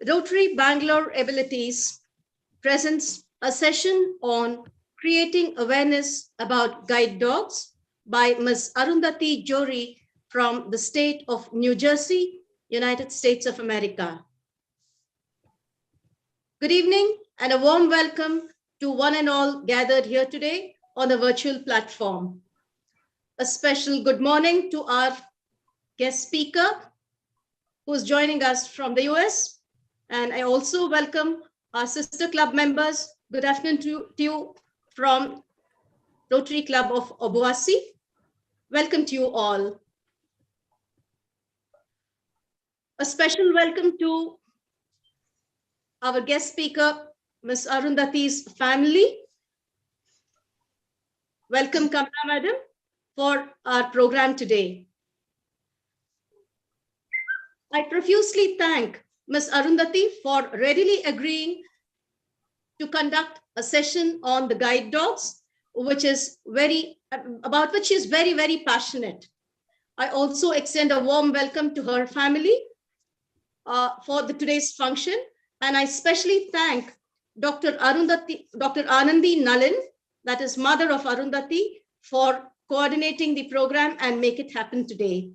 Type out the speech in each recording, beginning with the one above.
Rotary Bangalore Abilities presents a session on creating awareness about guide dogs by Ms. Arundhati Jori from the state of New Jersey, United States of America. Good evening and a warm welcome to one and all gathered here today on the virtual platform. A special good morning to our guest speaker who is joining us from the US. And I also welcome our sister club members. Good afternoon to you from Rotary Club of Obuasi. Welcome to you all. A special welcome to our guest speaker, Ms. Arundhati's family. Welcome, Kamala Madam, for our program today. I profusely thank Ms. Arundhati for readily agreeing to conduct a session on the guide dogs, about which she is very, very passionate. I also extend a warm welcome to her family for today's function. And I especially thank Dr. Anandi Nalin, that is mother of Arundhati, for coordinating the program and make it happen today.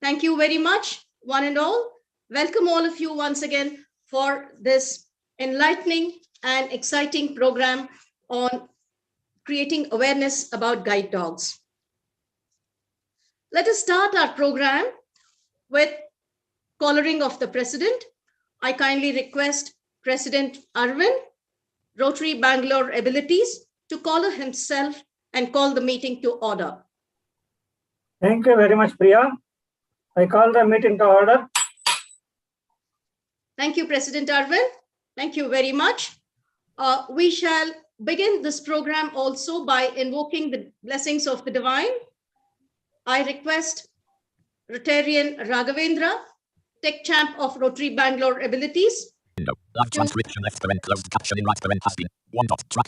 Thank you very much, one and all. Welcome all of you once again for this enlightening and exciting program on creating awareness about guide dogs. Let us start our program with collaring of the President. I kindly request President Arvind, Rotary Bangalore Abilities, to collar himself and call the meeting to order. Thank you very much, Priya. I call the meeting to order. Thank you, President Arvind. Thank you very much. We shall begin this program also by invoking the blessings of the divine. I request Rotarian Raghavendra, Tech Champ of Rotary Bangalore Abilities. Live transcription left parent closed caption in right parent has been track.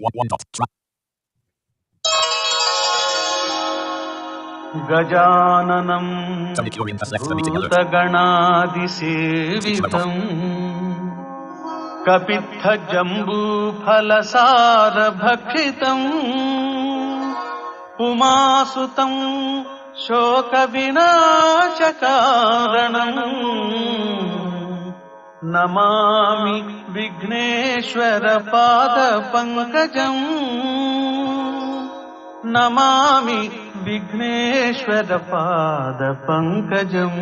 Gajananam Bhutaganadisevitam Kapitha Jambu Phalasara Bhakshitam Umasutam Shoka Vinashakaranam Namami Vigneshwara Pada Pankajam Namami Vigneshwara Pada Pankajam.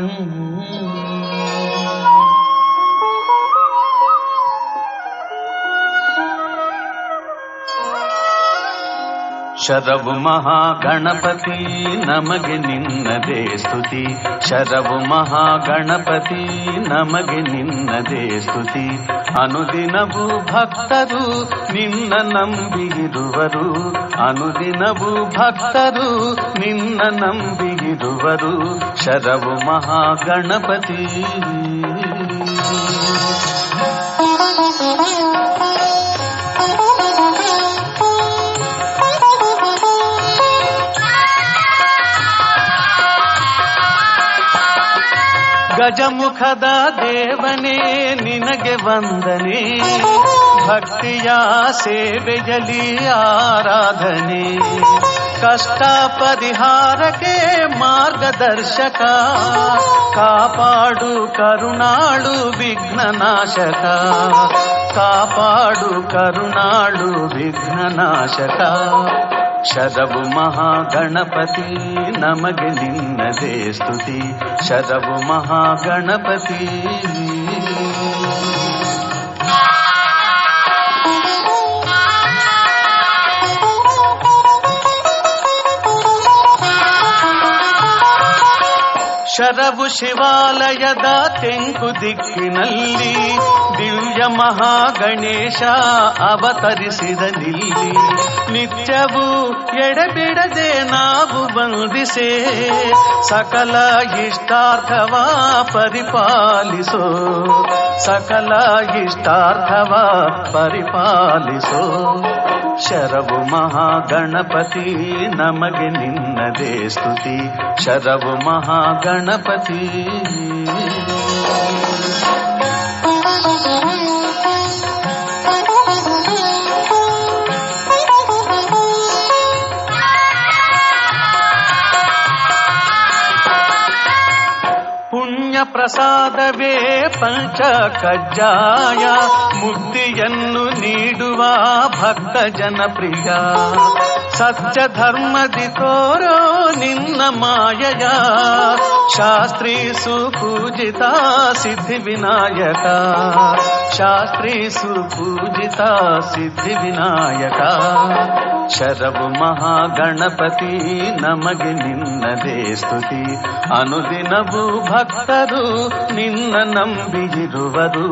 Sharavu Mahaganapati ನಮಗೆ ನಿನ್ನದೇ ಸ್ತುತಿ ಶರವು ಮಹಾಗಣಪತಿ ನಮಗೆ ನಿನ್ನದೇ ಸ್ತುತಿ ಅನುದಿನವೂ ಭಕ್ತರು ನಿನ್ನ ನಂಬಿರುವರು ಅನುದಿನವೂ ಭಕ್ತರು ನಿನ್ನ ನಂಬಿರುವರು ಶರವು ಮಹಾಗಣಪತಿ ಗಜಮುಖದ ದೇವನೇ ನಿನಗೆ ವಂದನೆ ಭಕ್ತಿಯ ಸೇವೆಯಲ್ಲಿ ಆರಾಧನೆ ಕಷ್ಟ ಪರಿಹಾರಕ್ಕೆ ಮಾರ್ಗದರ್ಶಕ ಕಾಪಾಡು ಕರುಣಾಳು ವಿಘ್ನನಾಶಕ ಕಾಪಾಡು ಕರುಣಾಳು ವಿಘ್ನನಾಶಕ ಶರವು ಮಹಾಗಣಪತಿ ನಮಗೆ ನಿನ್ನದೇ ಸ್ತುತಿ ಶರವು ಮಹಾಗಣಪತಿ ಶರವು ಶಿವಾಲಯದ ತೆಂಕು ದಿಕ್ಕಿನಲ್ಲಿ ದಿವ್ಯ ಮಹಾಗಣೇಶ ಅವತರಿಸಿದ ನಿಲ್ಲಿ ನಿತ್ಯವೂ ಎಡೆಬಿಡದೆ ನಾವು ವಂದಿಸೆ ಸಕಲ ಇಷ್ಟಾರ್ಥವ ಪರಿಪಾಲಿಸೋ ಸಕಲ ಇಷ್ಟಾರ್ಥವ ಪರಿಪಾಲಿಸೋ ಶರವು ಮಹಾಗಣಪತಿ ನಮಗೆ ನಿನ್ನದೇ ಸ್ತುತಿ ಶರವು ಮಹಾಗಣಪತಿ ಪ್ರಸಾದವೇ ಪಂಚ ಕಜ್ಜಾಯ ಮುಕ್ತಿಯನ್ನು ನೀಡುವ ಭಕ್ತ ಜನಪ್ರಿಯ ಸತ್ಯ ಧರ್ಮದಿ ತೋರೋ ನಿನ್ನ ಮಾಯಯ ಶಾಸ್ತ್ರೀ ಸುಪೂಜಿತ ಸಿದ್ಧಿ ವಿನಾಯಕ ಶಾಸ್ತ್ರೀ ಸುಪೂಜಿತ ಸಿದ್ಧಿ ವಿನಾಯಕ ಶರವು ಮಹಾಗಣಪತಿ ನಮಗೆ ನಿನ್ನದೇ ಸ್ತುತಿ ಅನುದಿನವೂ ಭಕ್ತರು ನಿನ್ನ ನಂಬಿರುವರು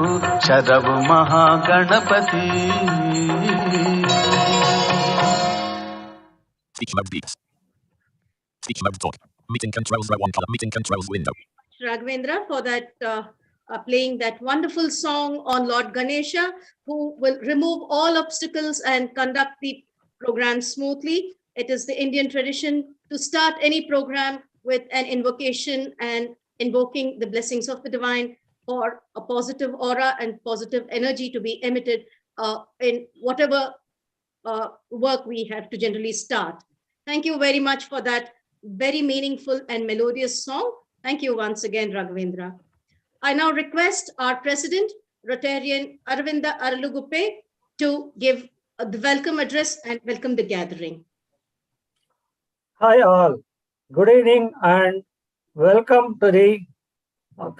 Sharavu Mahaganapati. Speech mode beeps. Speech mode talk. Meeting controls row 1 column. Meeting controls window. Raghavendra, for that playing that wonderful song on Lord Ganesha, who will remove all obstacles and conduct the program smoothly. It is the Indian tradition to start any program with an invocation and invoking the blessings of the divine for a positive aura and positive energy to be emitted in whatever work we have to generally start. Thank you very much for that very meaningful and melodious song. Thank you once again, Raghavendra. I now request our President, Rotarian Aravinda Araluguppe, to give the welcome address and welcome the gathering. Hi all, good evening and welcome to the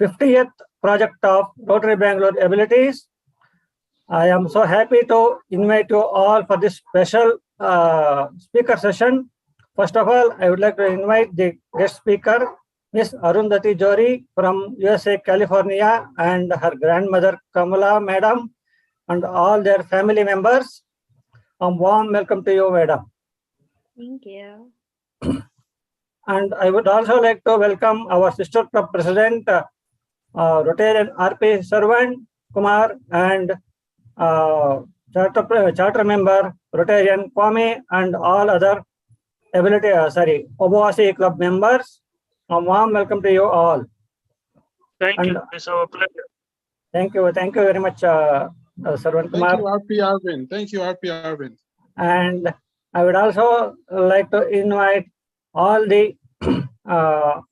50th project of Rotary Bangalore Abilities. I am so happy to invite you all for this special speaker session. First of all, I would like to invite the guest speaker, Ms. Arundhati Jori from USA, California, and her grandmother Kamala Madam, and all their family members. A warm welcome to you, Madam. Thank you. And I would also like to welcome our sister club president, Rotarian RP Servant Kumar, and charter member Rotarian Kwame, and all other Obuasi club members. A warm welcome to you all. Thank you. It's our pleasure. Thank you very much, Servant Kumar. Thank you, RP Arvind. Thank you, RP Arvind. And I would also like to invite all the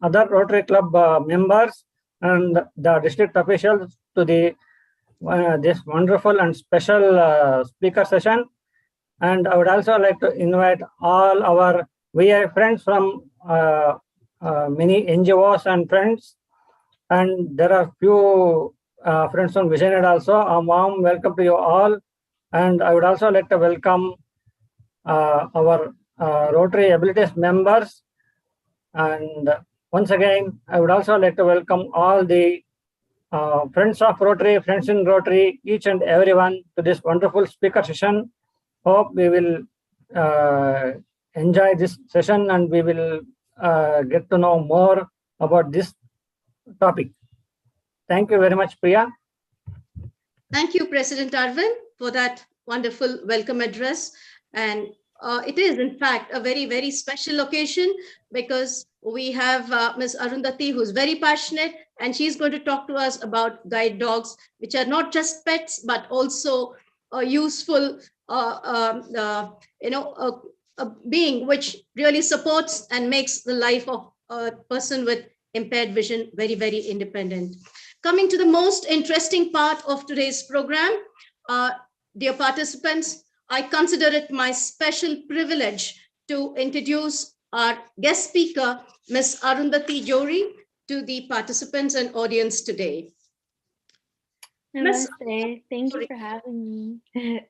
other Rotary Club members and the district officials to this wonderful and special speaker session. And I would also like to invite all our VI friends from many NGOs and friends. And there are few friends from Visionary also. A warm welcome to you all. And I would also like to welcome our Rotary Abilities members. And once again, I would also like to welcome all the friends of Rotary, friends in Rotary, each and everyone to this wonderful speaker session. Hope we will enjoy this session and we will get to know more about this topic. Thank you very much, Priya. Thank you, President Arvind, for that wonderful welcome address. And it is, in fact, a very, very special occasion because we have Ms. Arundhati, who's very passionate, and she's going to talk to us about guide dogs, which are not just pets, but also a useful, a being which really supports and makes the life of a person with impaired vision very, very independent. Coming to the most interesting part of today's program, dear participants, I consider it my special privilege to introduce our guest speaker, Ms. Arundhati Jori, to the participants and audience today. Namaste. Thank you for having me.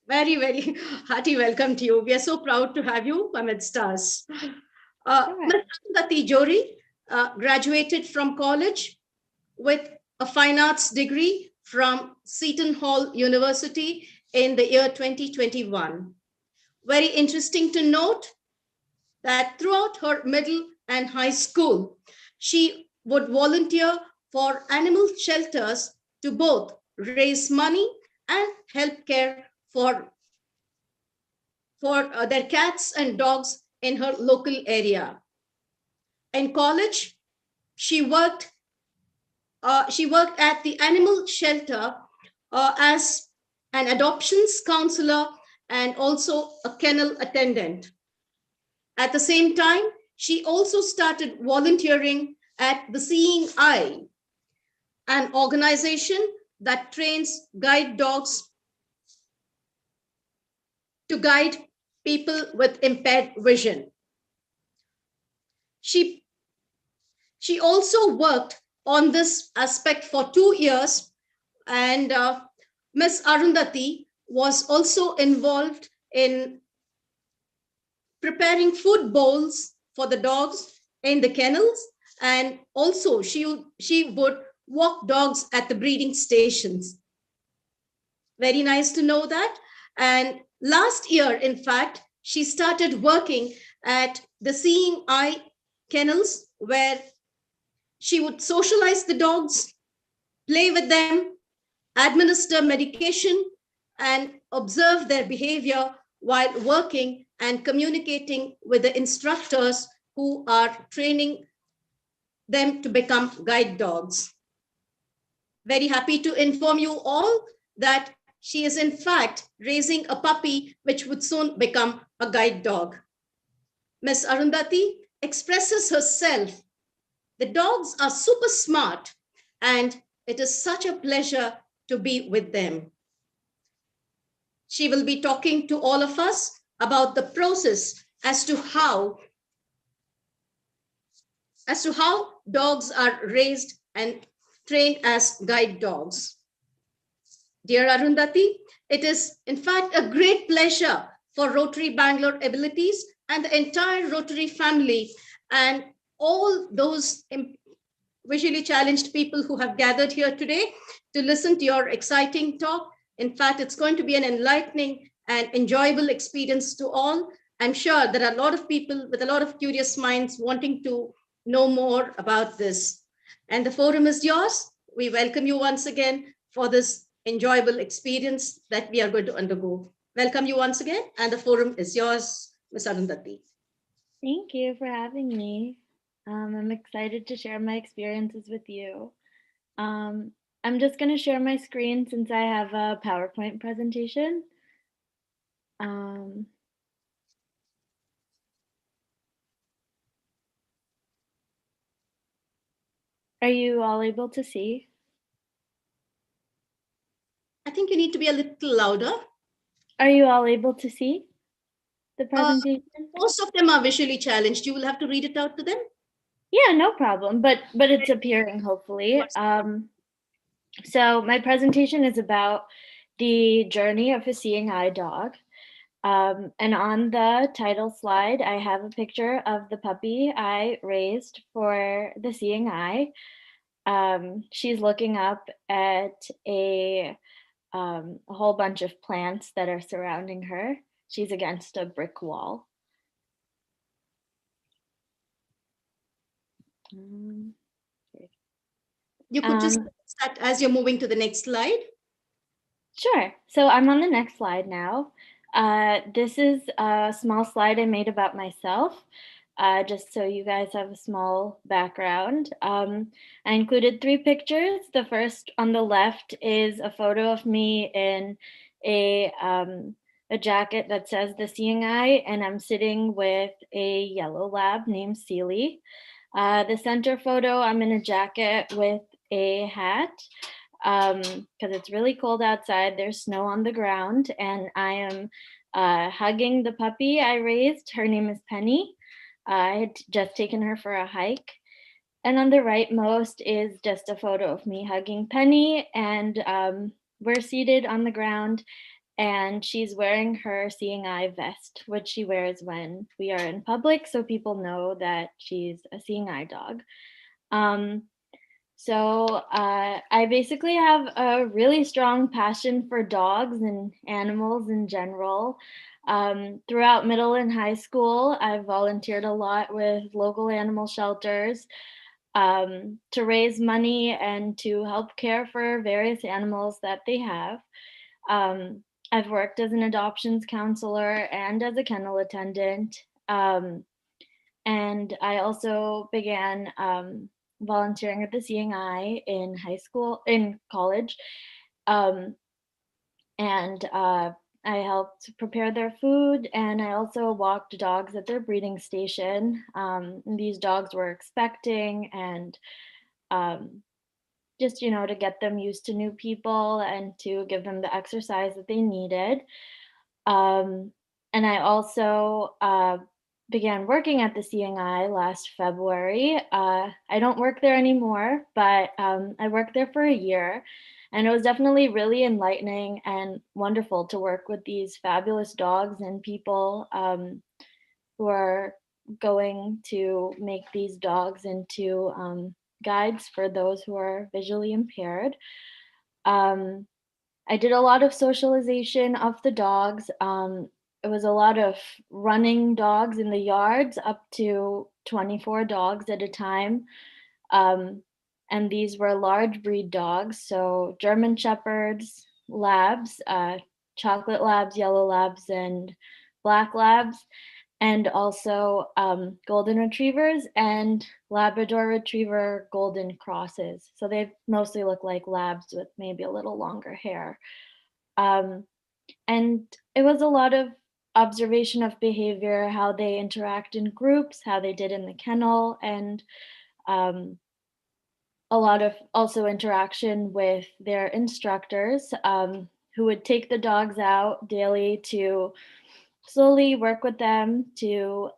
Very, very hearty welcome to you. We are so proud to have you amidst us. Ms. Arundhati Jori graduated from college with a fine arts degree from Seton Hall University in the year 2021. Very interesting to note that throughout her middle and high school, she would volunteer for animal shelters to both raise money and help care for their cats and dogs in her local area. In college, she worked at the animal shelter as an adoptions counselor and also a kennel attendant. At the same time, she also started volunteering at the Seeing Eye, an organization that trains guide dogs to guide people with impaired vision. She also worked on this aspect for 2 years, and Ms. Arundhati was also involved in preparing food bowls for the dogs in the kennels, and also she would walk dogs at the breeding stations. Very nice to know that. And last year, in fact, she started working at the Seeing Eye kennels, where she would socialize the dogs, play with them, administer medication, and observe their behavior while working and communicating with the instructors who are training them to become guide dogs. Very happy to inform you all that she is in fact raising a puppy which would soon become a guide dog. Ms. Arundhati expresses herself. The dogs are super smart, and it is such a pleasure to be with them. She will be talking to all of us about the process as to how dogs are raised and trained as guide dogs. Dear Arundhati, it is in fact a great pleasure for Rotary Bangalore Abilities and the entire Rotary family and all those visually challenged people who have gathered here today to listen to your exciting talk. In fact, it's going to be an enlightening and enjoyable experience to all. I'm sure there are a lot of people with a lot of curious minds wanting to know more about this. And the forum is yours. We welcome you once again for this enjoyable experience that we are going to undergo. Welcome you once again, and the forum is yours, Ms. Arundhati. Thank you for having me. I'm excited to share my experiences with you. I'm just going to share my screen since I have a PowerPoint presentation. Are you all able to see? I think you need to be a little louder. Are you all able to see the presentation? Most of them are visually challenged. You will have to read it out to them. Yeah, no problem, but it's appearing hopefully. So my presentation is about the journey of a seeing eye dog. And on the title slide, I have a picture of the puppy I raised for the seeing eye. She's looking up at a whole bunch of plants that are surrounding her. She's against a brick wall. You could just start as you're moving to the next slide. Sure. So I'm on the next slide now. This is a small slide I made about myself, just so you guys have a small background. I included 3 pictures. The first on the left is a photo of me in a jacket that says the Seeing Eye, and I'm sitting with a yellow lab named Seely. The center photo, I'm in a jacket with a hat because it's really cold outside. There's snow on the ground, and I am hugging the puppy I raised. Her name is Penny. I had just taken her for a hike. And on the rightmost is just a photo of me hugging Penny, and we're seated on the ground, and she's wearing her Seeing Eye vest, which she wears when we are in public, so people know that she's a Seeing Eye dog. So I basically have a really strong passion for dogs and animals in general. Throughout middle and high school, I volunteered a lot with local animal shelters to raise money and to help care for various animals that they have. I've worked as an adoptions counselor and as a kennel attendant. And I also began volunteering at the Seeing Eye in college. I helped prepare their food, and I also walked dogs at their breeding station. These dogs were expecting and just, to get them used to new people and to give them the exercise that they needed. And I also began working at the Seeing Eye last February. I don't work there anymore, but I worked there for a year. And it was definitely really enlightening and wonderful to work with these fabulous dogs and people who are going to make these dogs into guides for those who are visually impaired. I did a lot of socialization of the dogs. It was a lot of running dogs in the yards, up to 24 dogs at a time. And these were large breed dogs, so German Shepherds, Labs, chocolate Labs, yellow Labs, and black Labs, and also Golden Retrievers and Labrador Retriever Golden Crosses. So they mostly look like Labs with maybe a little longer hair. And it was a lot of observation of behavior, how they interact in groups, how they did in the kennel, and a lot of also interaction with their instructors who would take the dogs out daily to slowly work with them to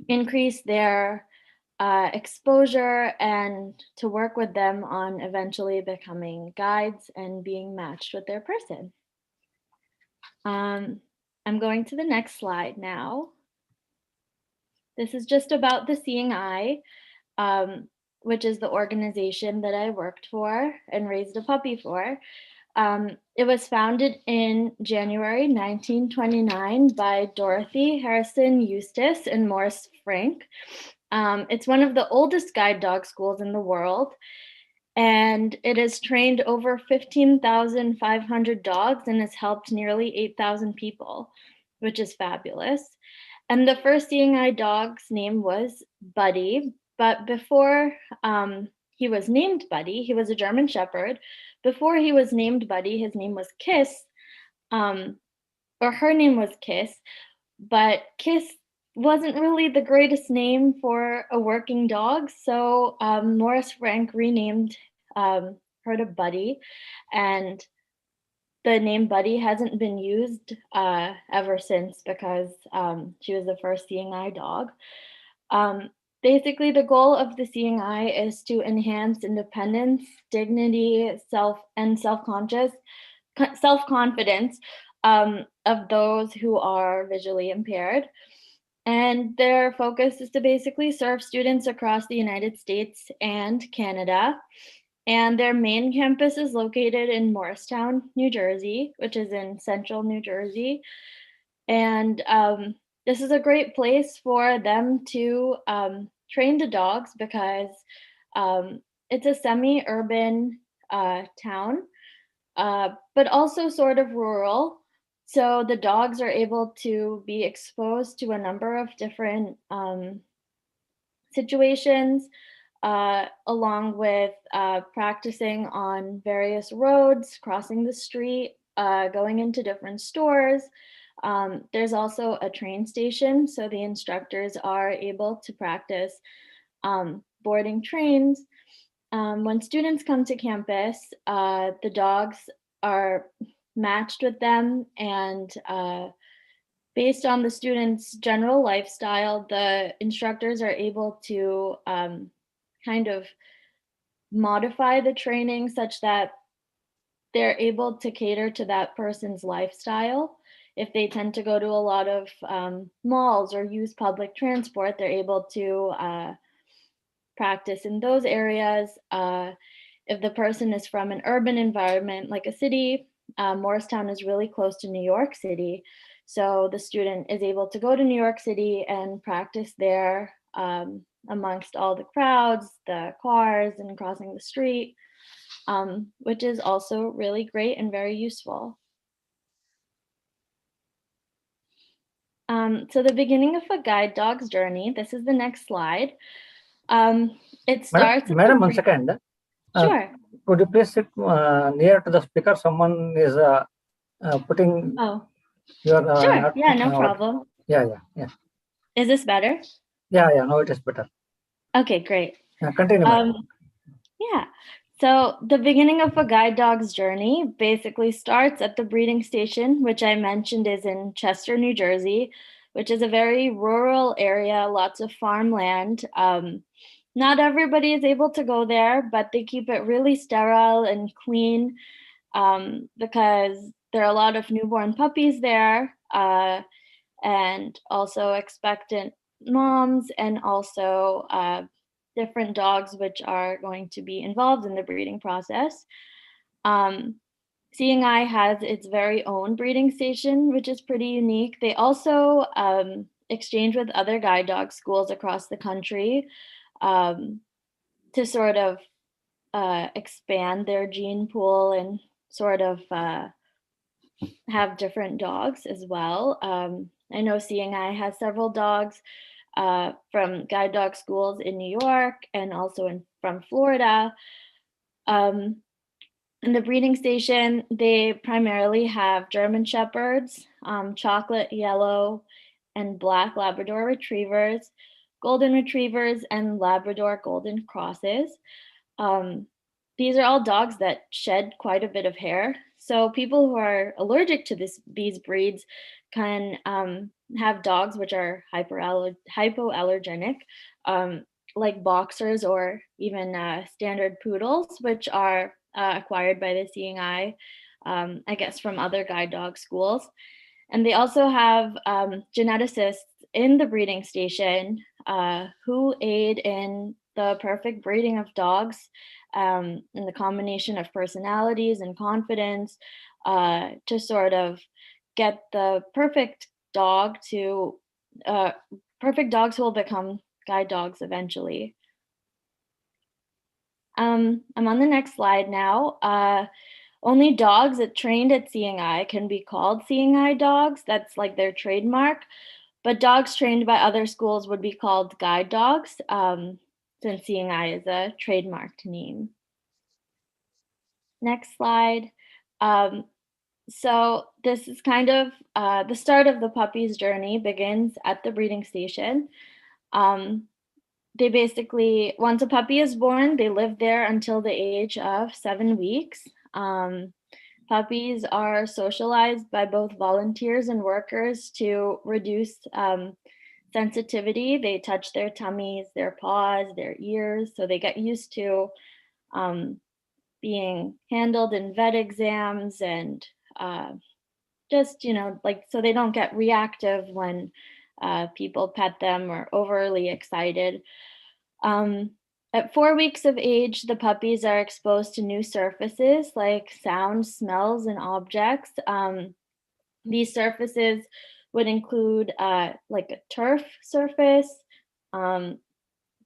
increase their exposure and to work with them on eventually becoming guides and being matched with their person. I'm going to the next slide now. This is just about the Seeing Eye, which is the organization that I worked for and raised a puppy for. It was founded in January 1929 by Dorothy Harrison Eustace and Morris Frank. It's one of the oldest guide dog schools in the world, and it has trained over 15,500 dogs and has helped nearly 8,000 people, which is fabulous. And the first Seeing Eye dog's name was Buddy, but before he was named Buddy, he was a German Shepherd. Before he was named Buddy, his name was Kiss, or her name was Kiss, but Kiss wasn't really the greatest name for a working dog, so Morris Frank renamed her to Buddy, and the name Buddy hasn't been used ever since because she was the first Seeing Eye dog. Basically, the goal of the Seeing Eye is to enhance independence, dignity, self-confidence of those who are visually impaired. And their focus is to basically serve students across the United States and Canada. And their main campus is located in Morristown, New Jersey, which is in central New Jersey. And this is a great place for them to train the dogs because it's a semi-urban town, but also sort of rural. So the dogs are able to be exposed to a number of different situations, along with practicing on various roads, crossing the street, going into different stores. There's also a train station, so the instructors are able to practice boarding trains. When students come to campus, the dogs are matched with them, and based on the students' general lifestyle, the instructors are able to kind of modify the training such that they're able to cater to that person's lifestyle. If they tend to go to a lot of malls or use public transport, they're able to practice in those areas. If the person is from an urban environment like a city, Morristown is really close to New York City. So the student is able to go to New York City and practice there amongst all the crowds, the cars, and crossing the street, which is also really great and very useful. So the beginning of a guide dog's journey, this is the next slide. It starts. Madam, 1 second. Sure. Could you please sit near to the speaker? Someone is putting your. Sure. Yeah, no problem. Yeah. Is this better? Yeah. Now it is better. Okay, great. Continue. Yeah. So the beginning of a guide dog's journey basically starts at the breeding station, which I mentioned is in Chester, New Jersey, which is a very rural area, lots of farmland. Not everybody is able to go there, but they keep it really sterile and clean because there are a lot of newborn puppies there and also expectant moms and also different dogs which are going to be involved in the breeding process. Seeing Eye has its very own breeding station, which is pretty unique. They also exchange with other guide dog schools across the country to sort of expand their gene pool and sort of have different dogs as well. I know Seeing Eye has several dogs from guide dog schools in New York and also from Florida. In the breeding station, they primarily have German Shepherds, chocolate, yellow, and black Labrador Retrievers, Golden Retrievers, and Labrador Golden Crosses. These are all dogs that shed quite a bit of hair. So people who are allergic to these breeds can have dogs which are hypoallergenic, like boxers or even standard poodles, which are acquired by the Seeing Eye, I guess from other guide dog schools. And they also have geneticists in the breeding station who aid in the perfect breeding of dogs and the combination of personalities and confidence to sort of get the perfect dog to perfect dogs who will become guide dogs eventually. I'm on the next slide now. Only dogs that trained at Seeing Eye can be called Seeing Eye dogs. That's like their trademark. But dogs trained by other schools would be called guide dogs, since Seeing Eye is a trademarked name. Next slide. So this is kind of the start of the puppy's journey begins at the breeding station. They basically, once a puppy is born, they live there until the age of 7 weeks. Puppies are socialized by both volunteers and workers to reduce sensitivity. They touch their tummies, their paws, their ears, so they get used to being handled in vet exams and just, like, so they don't get reactive when people pet them or overly excited. At 4 weeks of age, the puppies are exposed to new surfaces like sounds, smells, and objects. These surfaces would include like a turf surface,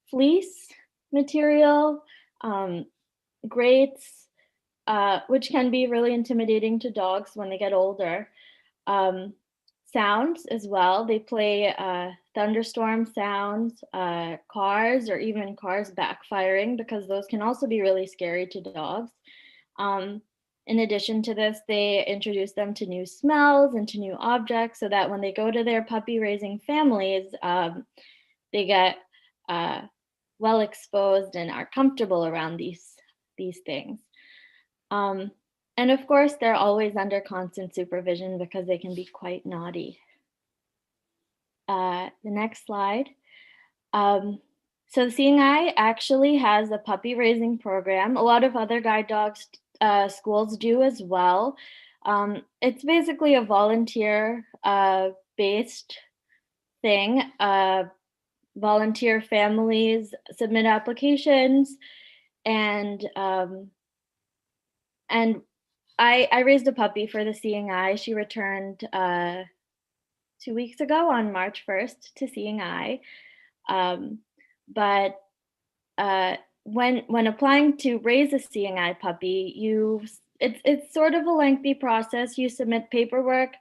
fleece material, grates, which can be really intimidating to dogs when they get older. Sounds as well. They play thunderstorm sounds, cars, or even cars backfiring, because those can also be really scary to dogs. In addition to this, they introduce them to new smells and to new objects so that when they go to their puppy raising families, they get well exposed and are comfortable around these things. And of course, they're always under constant supervision because they can be quite naughty. The next slide. So Seeing Eye actually has a puppy raising program. A lot of other guide dogs schools do as well. It's basically a volunteer based thing. Volunteer families submit applications, and I raised a puppy for the Seeing Eye. She returned 2 weeks ago on March 1st to Seeing Eye. But when applying to raise a Seeing Eye puppy, it's sort of a lengthy process. You submit paperwork.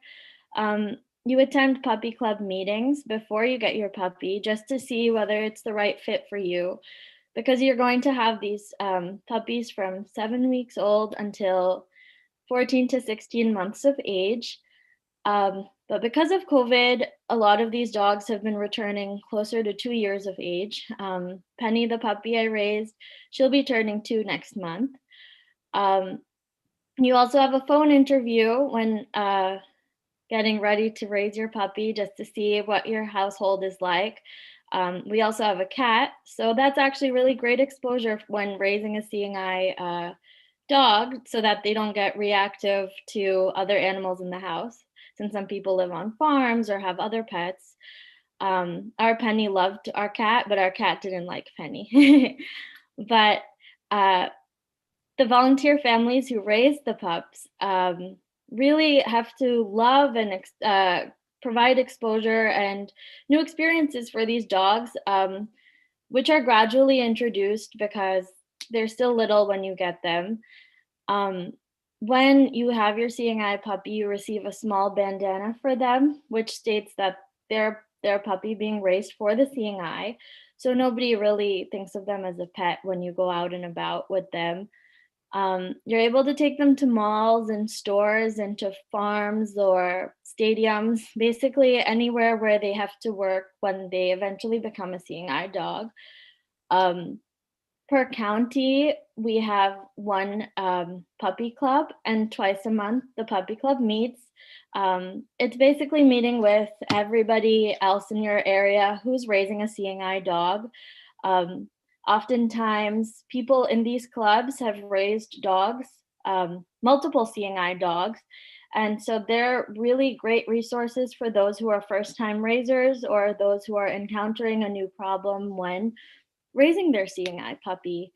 You attend puppy club meetings before you get your puppy just to see whether it's the right fit for you, because you're going to have these puppies from 7 weeks old until 14 to 16 months of age. But because of COVID, a lot of these dogs have been returning closer to 2 years of age. Penny, the puppy I raised, she'll be turning 2 next month. You also have a phone interview when getting ready to raise your puppy, just to see what your household is like. We also have a cat, so that's actually really great exposure when raising a seeing eye dog, so that they don't get reactive to other animals in the house, since some people live on farms or have other pets. Our Penny loved our cat, but our cat didn't like Penny. But the volunteer families who raise the pups really have to love and provide exposure and new experiences for these dogs, which are gradually introduced because they're still little when you get them. When you have your seeing eye puppy, you receive a small bandana for them, which states that they're a puppy being raised for the seeing eye. So nobody really thinks of them as a pet when you go out and about with them. You're able to take them to malls and stores and to farms or stadiums, basically anywhere where they have to work when they eventually become a seeing eye dog. Per county, we have one puppy club, and twice a month the puppy club meets. It's basically meeting with everybody else in your area who's raising a seeing eye dog. Oftentimes, people in these clubs have raised dogs, multiple seeing eye dogs. And so they're really great resources for those who are first-time raisers or those who are encountering a new problem when raising their seeing eye puppy.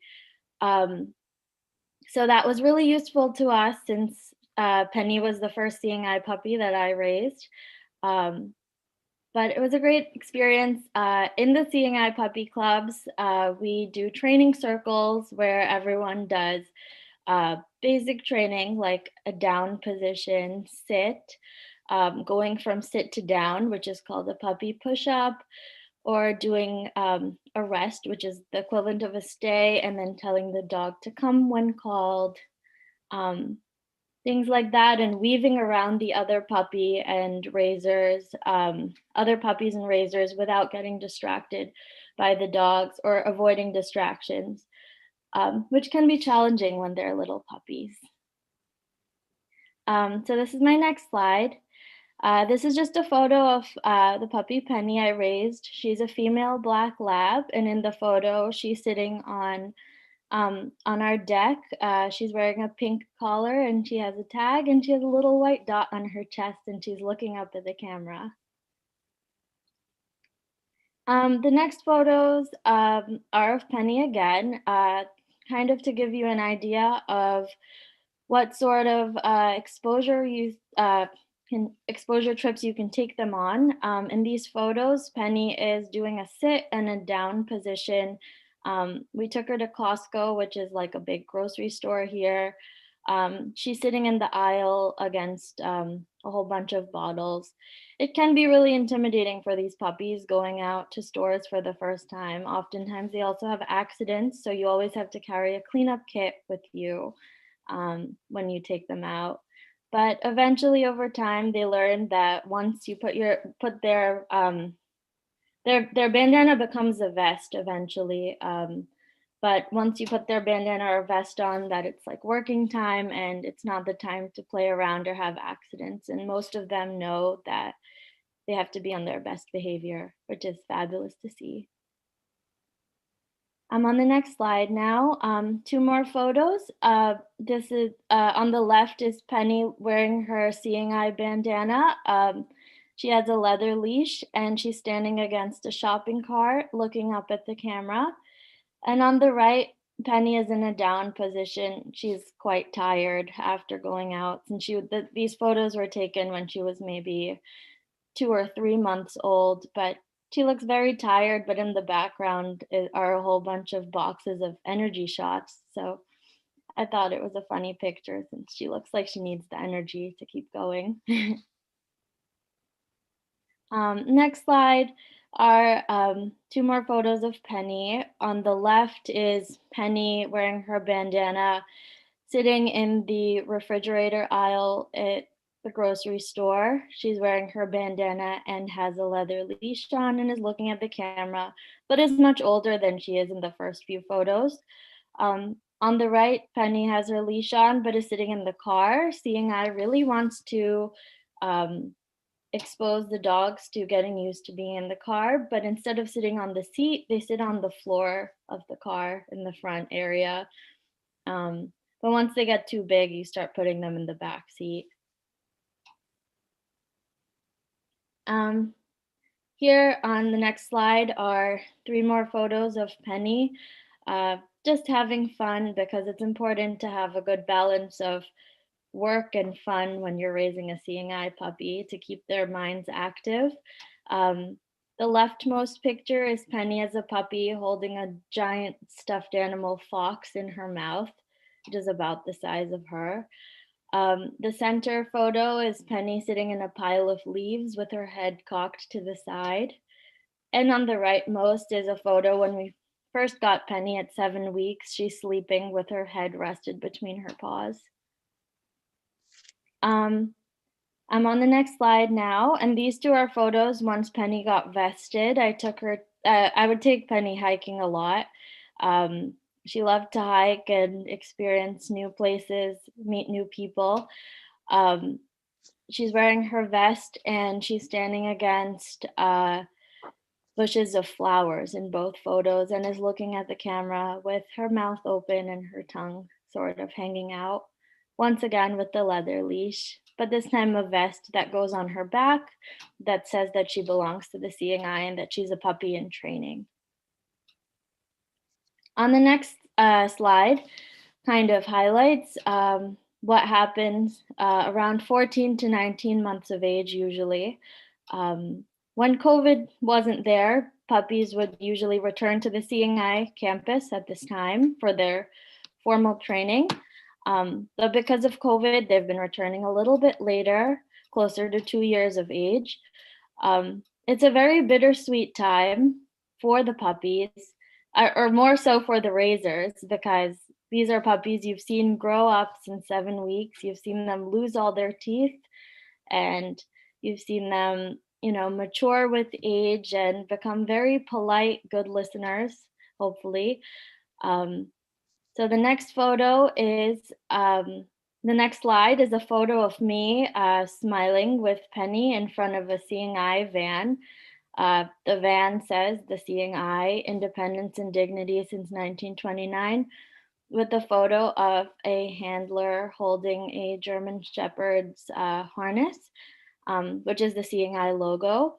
So that was really useful to us, since Penny was the first seeing eye puppy that I raised. But it was a great experience. In the seeing eye puppy clubs, we do training circles where everyone does basic training, like a down position, sit, going from sit to down, which is called a puppy push-up, or doing a rest, which is the equivalent of a stay, and then telling the dog to come when called, things like that, and weaving around the other puppy and raisers, other puppies and raisers, without getting distracted by the dogs or avoiding distractions, which can be challenging when they're little puppies. So this is my next slide. This is just a photo of the puppy Penny I raised. She's a female black lab, and in the photo, she's sitting on our deck. She's wearing a pink collar, and she has a tag, and she has a little white dot on her chest, and she's looking up at the camera. The next photos are of Penny again, kind of to give you an idea of what sort of exposure trips you can take them on. In these photos, Penny is doing a sit and a down position. We took her to Costco, which is like a big grocery store here. She's sitting in the aisle against a whole bunch of bottles. It can be really intimidating for these puppies going out to stores for the first time. Oftentimes they also have accidents, so you always have to carry a cleanup kit with you when you take them out. But eventually, over time, they learn that once you put their bandana becomes a vest eventually. But once you put their bandana or vest on, that it's like working time and it's not the time to play around or have accidents. And most of them know that they have to be on their best behavior, which is fabulous to see. I'm on the next slide now. 2 more photos. This is on the left is Penny wearing her seeing eye bandana. She has a leather leash and she's standing against a shopping cart looking up at the camera. And on the right, Penny is in a down position. She's quite tired after going out. And these photos were taken when she was maybe 2 or 3 months old, but she looks very tired, but in the background are a whole bunch of boxes of energy shots. So I thought it was a funny picture since she looks like she needs the energy to keep going. Next slide are 2 more photos of Penny. On the left is Penny wearing her bandana, sitting in the refrigerator aisle. the grocery store. She's wearing her bandana and has a leather leash on and is looking at the camera, but is much older than she is in the first few photos. On the right, Penny has her leash on, but is sitting in the car. Seeing Eye really wants to expose the dogs to getting used to being in the car, but instead of sitting on the seat, they sit on the floor of the car in the front area. But once they get too big, you start putting them in the back seat. Here on the next slide are 3 more photos of Penny, just having fun, because it's important to have a good balance of work and fun when you're raising a seeing eye puppy to keep their minds active. The leftmost picture is Penny as a puppy holding a giant stuffed animal fox in her mouth, which is about the size of her. The center photo is Penny sitting in a pile of leaves with her head cocked to the side. And on the rightmost is a photo when we first got Penny at 7 weeks. She's sleeping with her head rested between her paws. I'm on the next slide now, and these 2 are photos once Penny got vested. I would take Penny hiking a lot. She loved to hike and experience new places, meet new people. She's wearing her vest and she's standing against bushes of flowers in both photos and is looking at the camera with her mouth open and her tongue sort of hanging out. Once again with the leather leash, but this time a vest that goes on her back that says that she belongs to the Seeing Eye and that she's a puppy in training. On the next slide, kind of highlights what happens around 14 to 19 months of age usually. When COVID wasn't there, puppies would usually return to the Seeing Eye campus at this time for their formal training. But because of COVID, they've been returning a little bit later, closer to 2 years of age. It's a very bittersweet time for the puppies, or more so for the raisers, because these are puppies you've seen grow up since 7 weeks. You've seen them lose all their teeth, and you've seen them, mature with age and become very polite, good listeners, hopefully. So the next photo is, the next slide is a photo of me smiling with Penny in front of a Seeing Eye van. The van says the Seeing Eye, Independence and Dignity since 1929, with a photo of a handler holding a German Shepherd's harness, which is the Seeing Eye logo.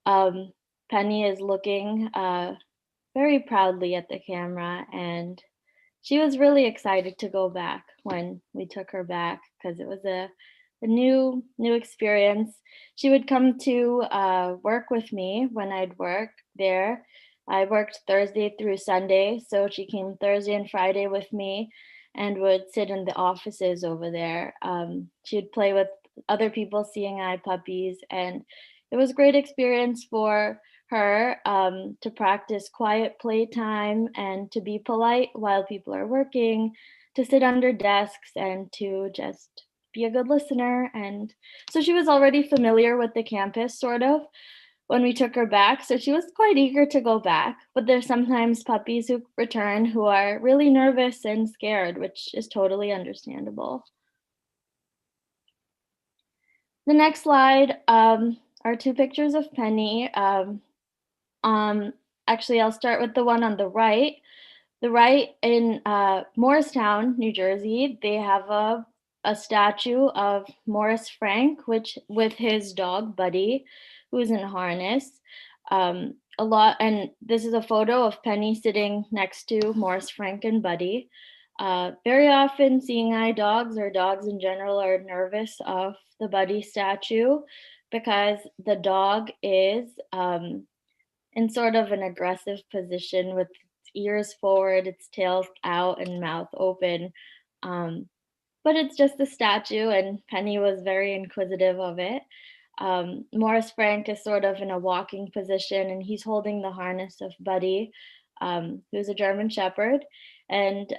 Penny is looking very proudly at the camera, and she was really excited to go back when we took her back because it was a new experience. She would come to work with me when I'd work there. I worked Thursday through Sunday, so she came Thursday and Friday with me and would sit in the offices over there. She'd play with other people's Seeing Eye puppies, and it was a great experience for her to practice quiet playtime and to be polite while people are working, to sit under desks and to just be a good listener. And so she was already familiar with the campus sort of when we took her back. So she was quite eager to go back, but there's sometimes puppies who return who are really nervous and scared, which is totally understandable. The next slide are 2 pictures of Penny. Actually, I'll start with the one on the right. The right in Morristown, New Jersey, they have a statue of Morris Frank, which with his dog Buddy, who's in harness. And this is a photo of Penny sitting next to Morris Frank and Buddy. Very often, Seeing Eye dogs or dogs in general are nervous of the Buddy statue because the dog is in sort of an aggressive position with its ears forward, its tail out and mouth open. But it's just a statue, and Penny was very inquisitive of it. Morris Frank is sort of in a walking position, and he's holding the harness of Buddy, who's a German Shepherd. And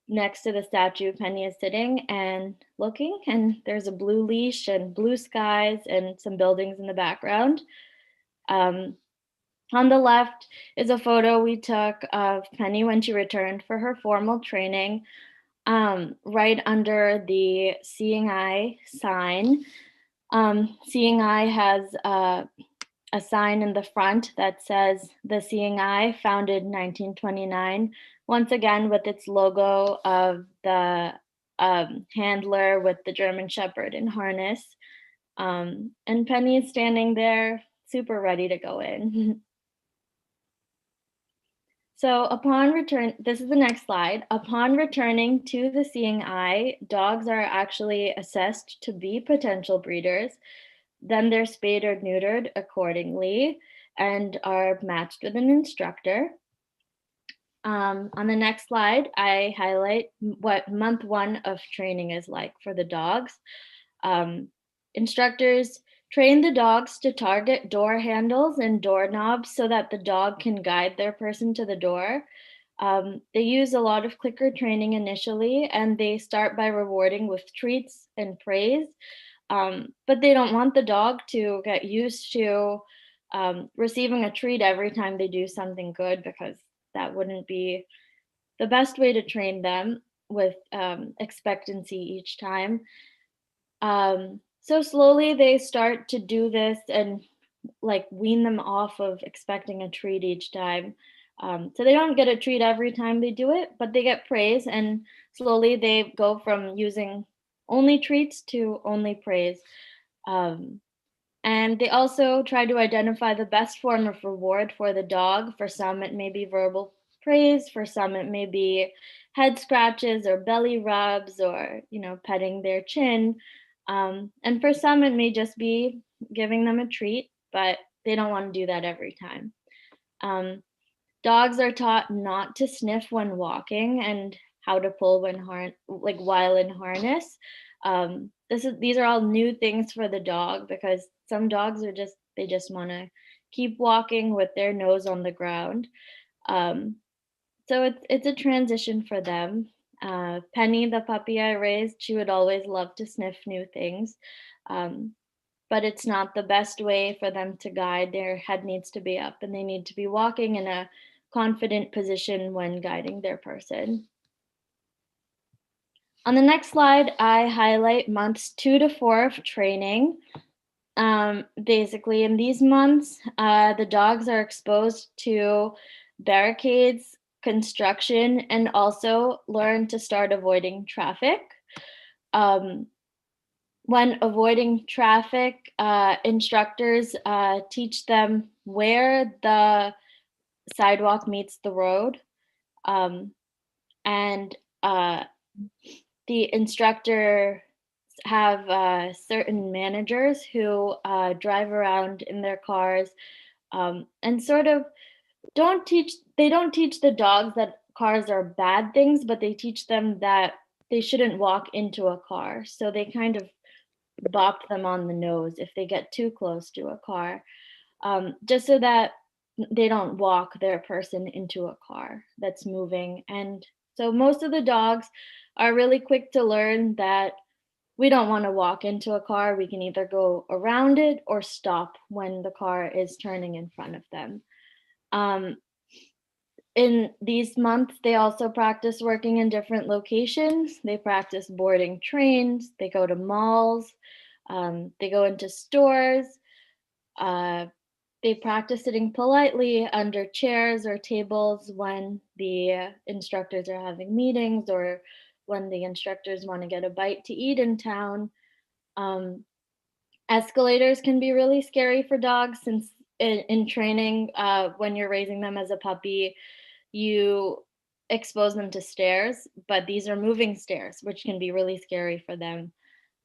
next to the statue, Penny is sitting and looking, and there's a blue leash and blue skies and some buildings in the background. On the left is a photo we took of Penny when she returned for her formal training, right under the Seeing Eye sign. Seeing Eye has a sign in the front that says the Seeing Eye, founded in 1929, once again with its logo of the handler with the German Shepherd in harness. And Penny is standing there, super ready to go in. So upon return, this is the next slide. Upon returning to the Seeing Eye, dogs are actually assessed to be potential breeders. Then they're spayed or neutered accordingly and are matched with an instructor. On the next slide, I highlight what month 1 of training is like for the dogs. Instructors train the dogs to target door handles and doorknobs so that the dog can guide their person to the door. They use a lot of clicker training initially, and they start by rewarding with treats and praise. But they don't want the dog to get used to receiving a treat every time they do something good, because that wouldn't be the best way to train them with expectancy each time. So slowly they start to do this and like wean them off of expecting a treat each time. So they don't get a treat every time they do it, but they get praise, and slowly they go from using only treats to only praise. And they also try to identify the best form of reward for the dog. For some, it may be verbal praise. For some, it may be head scratches or belly rubs or, petting their chin. And for some, it may just be giving them a treat, but they don't want to do that every time. Dogs are taught not to sniff when walking and how to pull while in harness. These are all new things for the dog, because some dogs they just want to keep walking with their nose on the ground. So it's a transition for them. Penny, the puppy I raised, she would always love to sniff new things, but it's not the best way for them to guide. Their head needs to be up, and they need to be walking in a confident position when guiding their person. On the next slide, I highlight months 2 to 4 of training. Basically, in these months, the dogs are exposed to barricades, construction, and also learn to start avoiding traffic. When avoiding traffic, instructors teach them where the sidewalk meets the road, and the instructor have certain managers who drive around in their cars and sort of don't teach the dogs that cars are bad things, but they teach them that they shouldn't walk into a car. So they kind of bop them on the nose if they get too close to a car, just so that they don't walk their person into a car that's moving. And so most of the dogs are really quick to learn that we don't want to walk into a car. We can either go around it or stop when the car is turning in front of them. In these months, they also practice working in different locations. They practice boarding trains, they go to malls, they go into stores, they practice sitting politely under chairs or tables when the instructors are having meetings or when the instructors want to get a bite to eat in town. Escalators can be really scary for dogs, since in training, when you're raising them as a puppy, you expose them to stairs, but these are moving stairs, which can be really scary for them.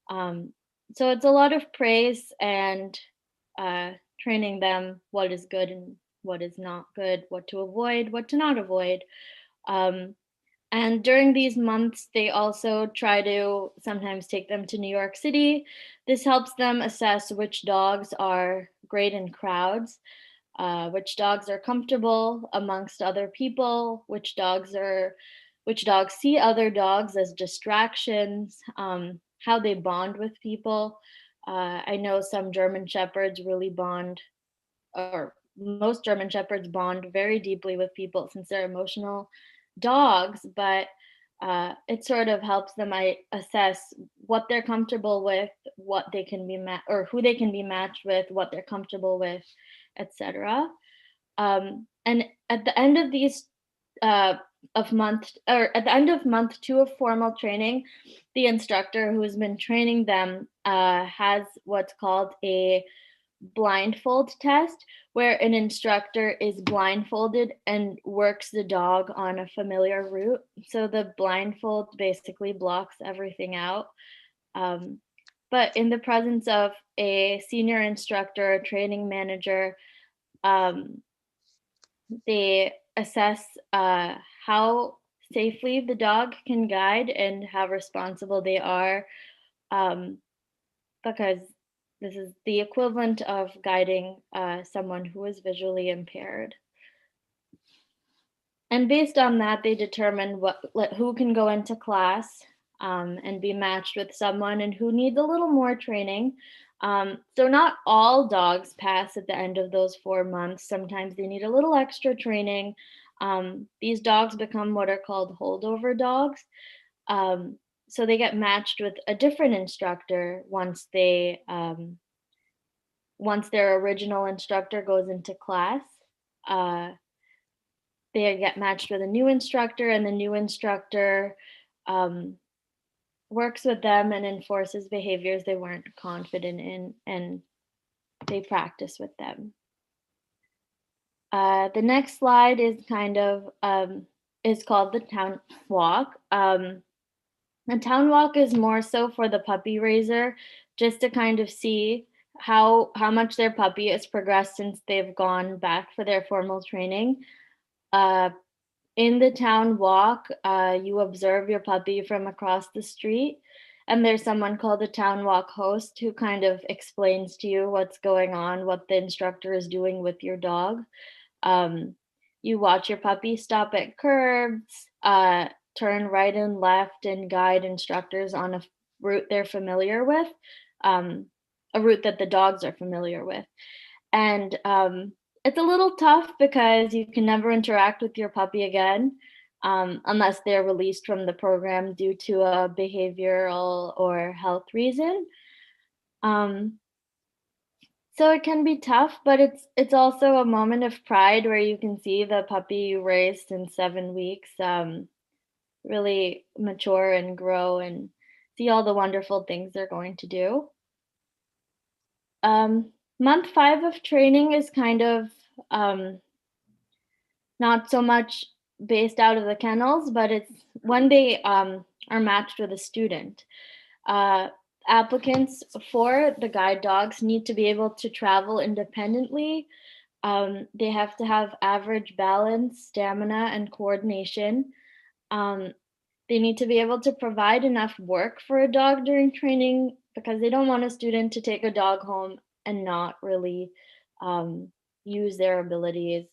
So it's a lot of praise and training them what is good and what is not good, what to avoid, what to not avoid. And during these months, they also try to sometimes take them to New York City. This helps them assess which dogs are great in crowds, which dogs are comfortable amongst other people, which dogs are which dogs see other dogs as distractions, how they bond with people. I know some German Shepherds really bond, or most German Shepherds bond very deeply with people since they're emotional dogs, but it sort of helps them assess what they're comfortable with, what they can be or who they can be matched with, what they're comfortable with, etc. And at the end of these at the end of month 2 of formal training, the instructor who has been training them has what's called a blindfold test, where an instructor is blindfolded and works the dog on a familiar route. So the blindfold basically blocks everything out. But in the presence of a senior instructor, a training manager, they assess how safely the dog can guide and how responsible they are, because this is the equivalent of guiding someone who is visually impaired. And based on that, they determine who can go into class and be matched with someone and who needs a little more training. So not all dogs pass at the end of those 4 months. Sometimes they need a little extra training. These dogs become what are called holdover dogs. So they get matched with a different instructor once their original instructor goes into class. They get matched with a new instructor, and the new instructor works with them and enforces behaviors they weren't confident in, and they practice with them. The next slide is is called the town walk. A town walk is more so for the puppy raiser, just to kind of see how much their puppy has progressed since they've gone back for their formal training. In the town walk, you observe your puppy from across the street, and there's someone called the town walk host who kind of explains to you what's going on, what the instructor is doing with your dog. You watch your puppy stop at curbs, turn right and left, and guide instructors on a route they're familiar with, a route that the dogs are familiar with. And it's a little tough because you can never interact with your puppy again unless they're released from the program due to a behavioral or health reason. So it can be tough, but it's also a moment of pride where you can see the puppy you raised in 7 weeks really mature and grow and see all the wonderful things they're going to do. Month 5 of training is kind of not so much based out of the kennels, but it's when they are matched with a student. Applicants for the guide dogs need to be able to travel independently. They have to have average balance, stamina, and coordination. They need to be able to provide enough work for a dog during training because they don't want a student to take a dog home and not really use their abilities,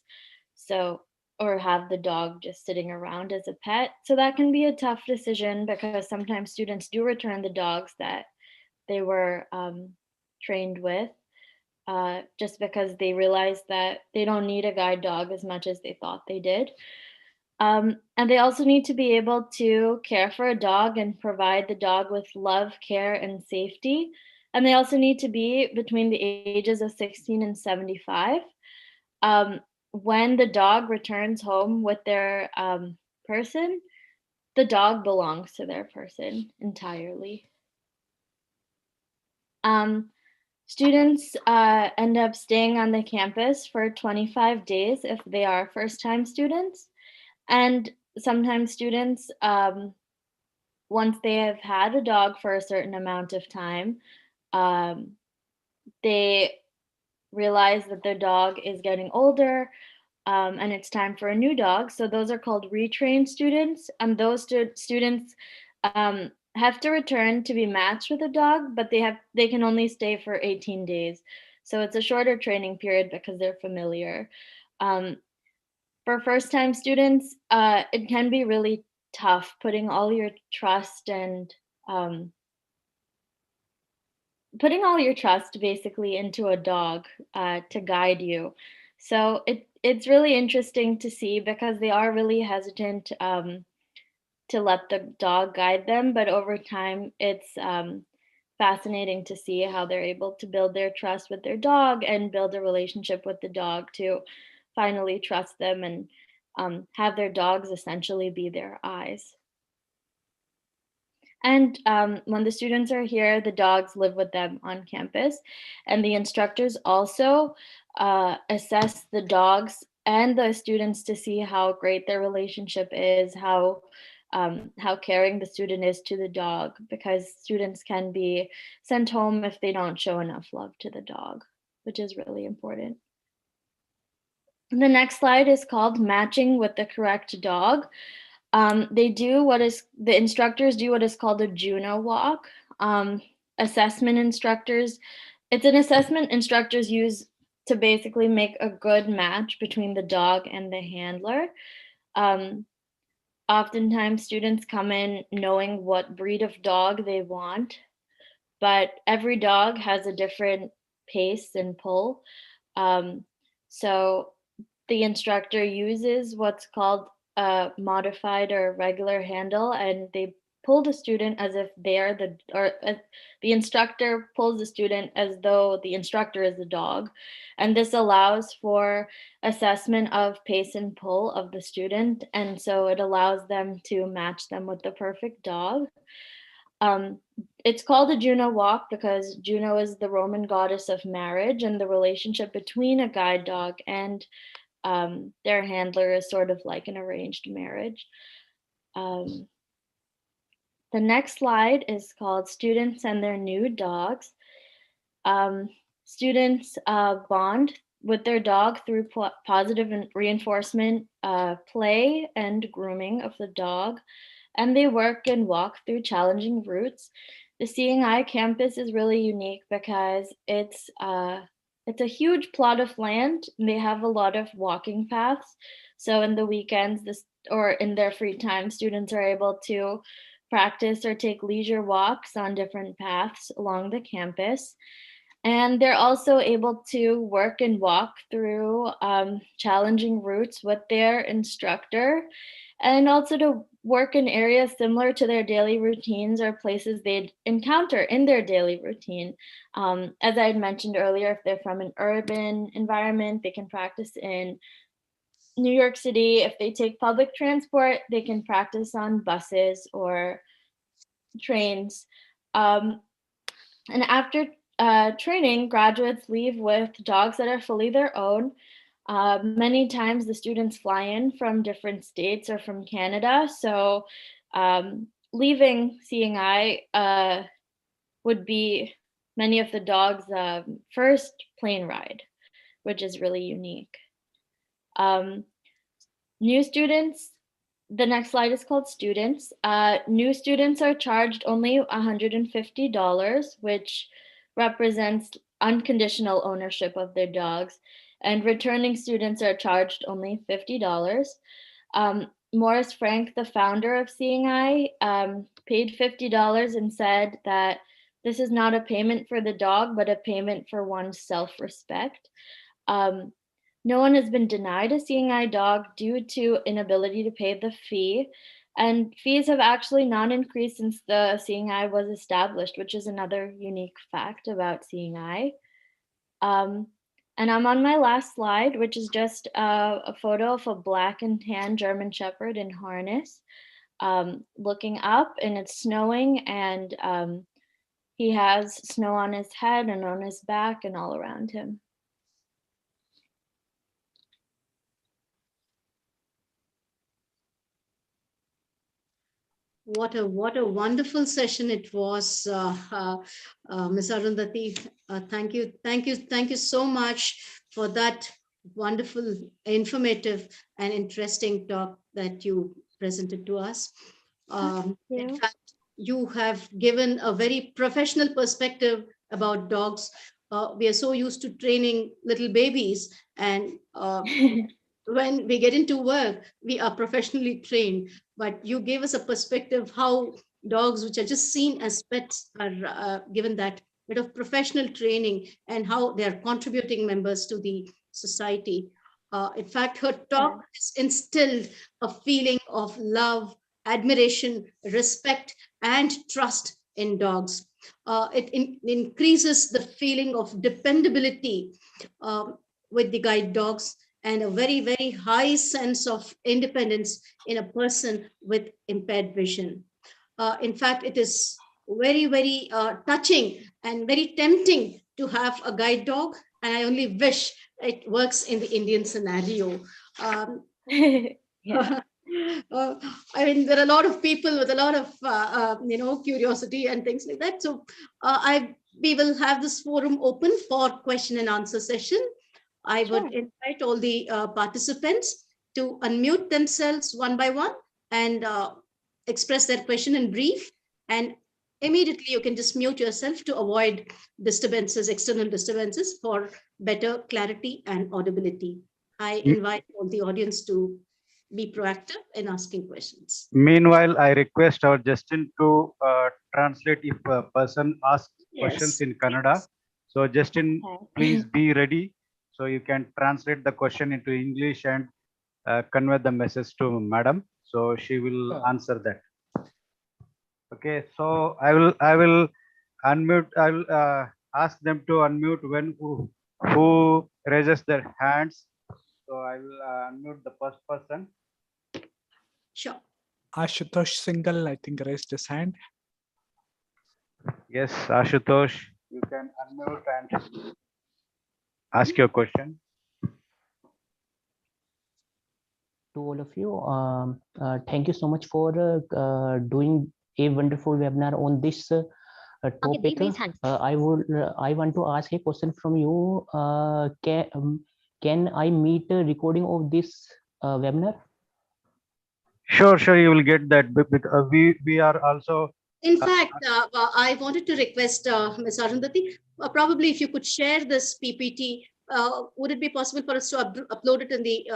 or have the dog just sitting around as a pet. So that can be a tough decision because sometimes students do return the dogs that they were trained with just because they realize that they don't need a guide dog as much as they thought they did. And they also need to be able to care for a dog and provide the dog with love, care, and safety. And they also need to be between the ages of 16 and 75. When the dog returns home with their person, the dog belongs to their person entirely. Students end up staying on the campus for 25 days if they are first-time students. And sometimes students, once they have had a dog for a certain amount of time, they realize that their dog is getting older and it's time for a new dog. So those are called retrained students. And those students have to return to be matched with a dog, but they can only stay for 18 days. So it's a shorter training period because they're familiar. For first-time students, it can be really tough, putting all your trust and putting all your trust basically into a dog to guide you. So it's really interesting to see because they are really hesitant to let the dog guide them, but over time it's fascinating to see how they're able to build their trust with their dog and build a relationship with the dog to finally trust them and have their dogs essentially be their eyes. And when the students are here, the dogs live with them on campus. And the instructors also assess the dogs and the students to see how great their relationship is, how caring the student is to the dog, because students can be sent home if they don't show enough love to the dog, which is really important. The next slide is called Matching with the Correct Dog. The instructors do what is called a Juno walk. Assessment instructors, it's an assessment instructors use to basically make a good match between the dog and the handler. Oftentimes students come in knowing what breed of dog they want, but every dog has a different pace and pull. So the instructor uses what's called a modified or regular handle, and they pull the student as if they're the instructor pulls the student as though the instructor is the dog. And this allows for assessment of pace and pull of the student. And so it allows them to match them with the perfect dog. It's called a Juno walk because Juno is the Roman goddess of marriage, and the relationship between a guide dog and their handler is sort of like an arranged marriage. The next slide is called Students and Their New Dogs. Students bond with their dog through positive reinforcement, play, and grooming of the dog, and they work and walk through challenging routes. The Seeing Eye campus is really unique because it's a huge plot of land. And they have a lot of walking paths. So in the weekends, or in their free time, students are able to practice or take leisure walks on different paths along the campus. And they're also able to work and walk through challenging routes with their instructor, and also to work in areas similar to their daily routines or places they'd encounter in their daily routine. As I had mentioned earlier, if they're from an urban environment, they can practice in New York City. If they take public transport, they can practice on buses or trains. And after training, graduates leave with dogs that are fully their own. Many times the students fly in from different states or from Canada. So leaving Seeing Eye would be many of the dogs' first plane ride, which is really unique. New students, the next slide is called Students. New students are charged only $150, which represents unconditional ownership of their dogs, and returning students are charged only $50. Maurice Frank, the founder of Seeing Eye, paid $50 and said that this is not a payment for the dog, but a payment for one's self-respect. No one has been denied a Seeing Eye dog due to inability to pay the fee. And fees have actually not increased since the Seeing Eye was established, which is another unique fact about Seeing Eye. And I'm on my last slide, which is just a photo of a black and tan German Shepherd in harness, looking up, and it's snowing, and he has snow on his head and on his back and all around him. What a wonderful session it was, Ms. Arundhati. Thank you so much for that wonderful, informative, and interesting talk that you presented to us. In fact, you have given a very professional perspective about dogs. We are so used to training little babies, and when we get into work, we are professionally trained. but you gave us a perspective how dogs, which are just seen as pets, are given that bit of professional training and how they are contributing members to the society. In fact, her talk has instilled a feeling of love, admiration, respect, and trust in dogs. It increases the feeling of dependability with the guide dogs, and a very, very high sense of independence in a person with impaired vision. In fact, it is very, very touching and very tempting to have a guide dog. And I only wish it works in the Indian scenario. Yeah. I mean, there are a lot of people with a lot of, curiosity and things like that. So we will have this forum open for question and answer session. I would invite all the participants to unmute themselves one by one and express their question in brief. And immediately you can just mute yourself to avoid disturbances, external disturbances, for better clarity and audibility. I invite all the audience to be proactive in asking questions. Meanwhile, I request our Justin to translate if a person asks questions in Kannada. So Justin, please be ready. So you can translate the question into English and convey the message to Madam. So she will answer that. Okay, so I will unmute. I will ask them to unmute when who raises their hands. So I will unmute the first person. Sure. Ashutosh Singhal, I think, raised his hand. Yes, Ashutosh, you can unmute and ask your question. To all of you, thank you so much for doing a wonderful webinar on this topic. I want to ask a question from you. Can I meet a recording of this webinar? Sure, you will get that. Because we are also. In fact, I wanted to request Ms. Arundhati, probably if you could share this PPT, would it be possible for us to upload it in the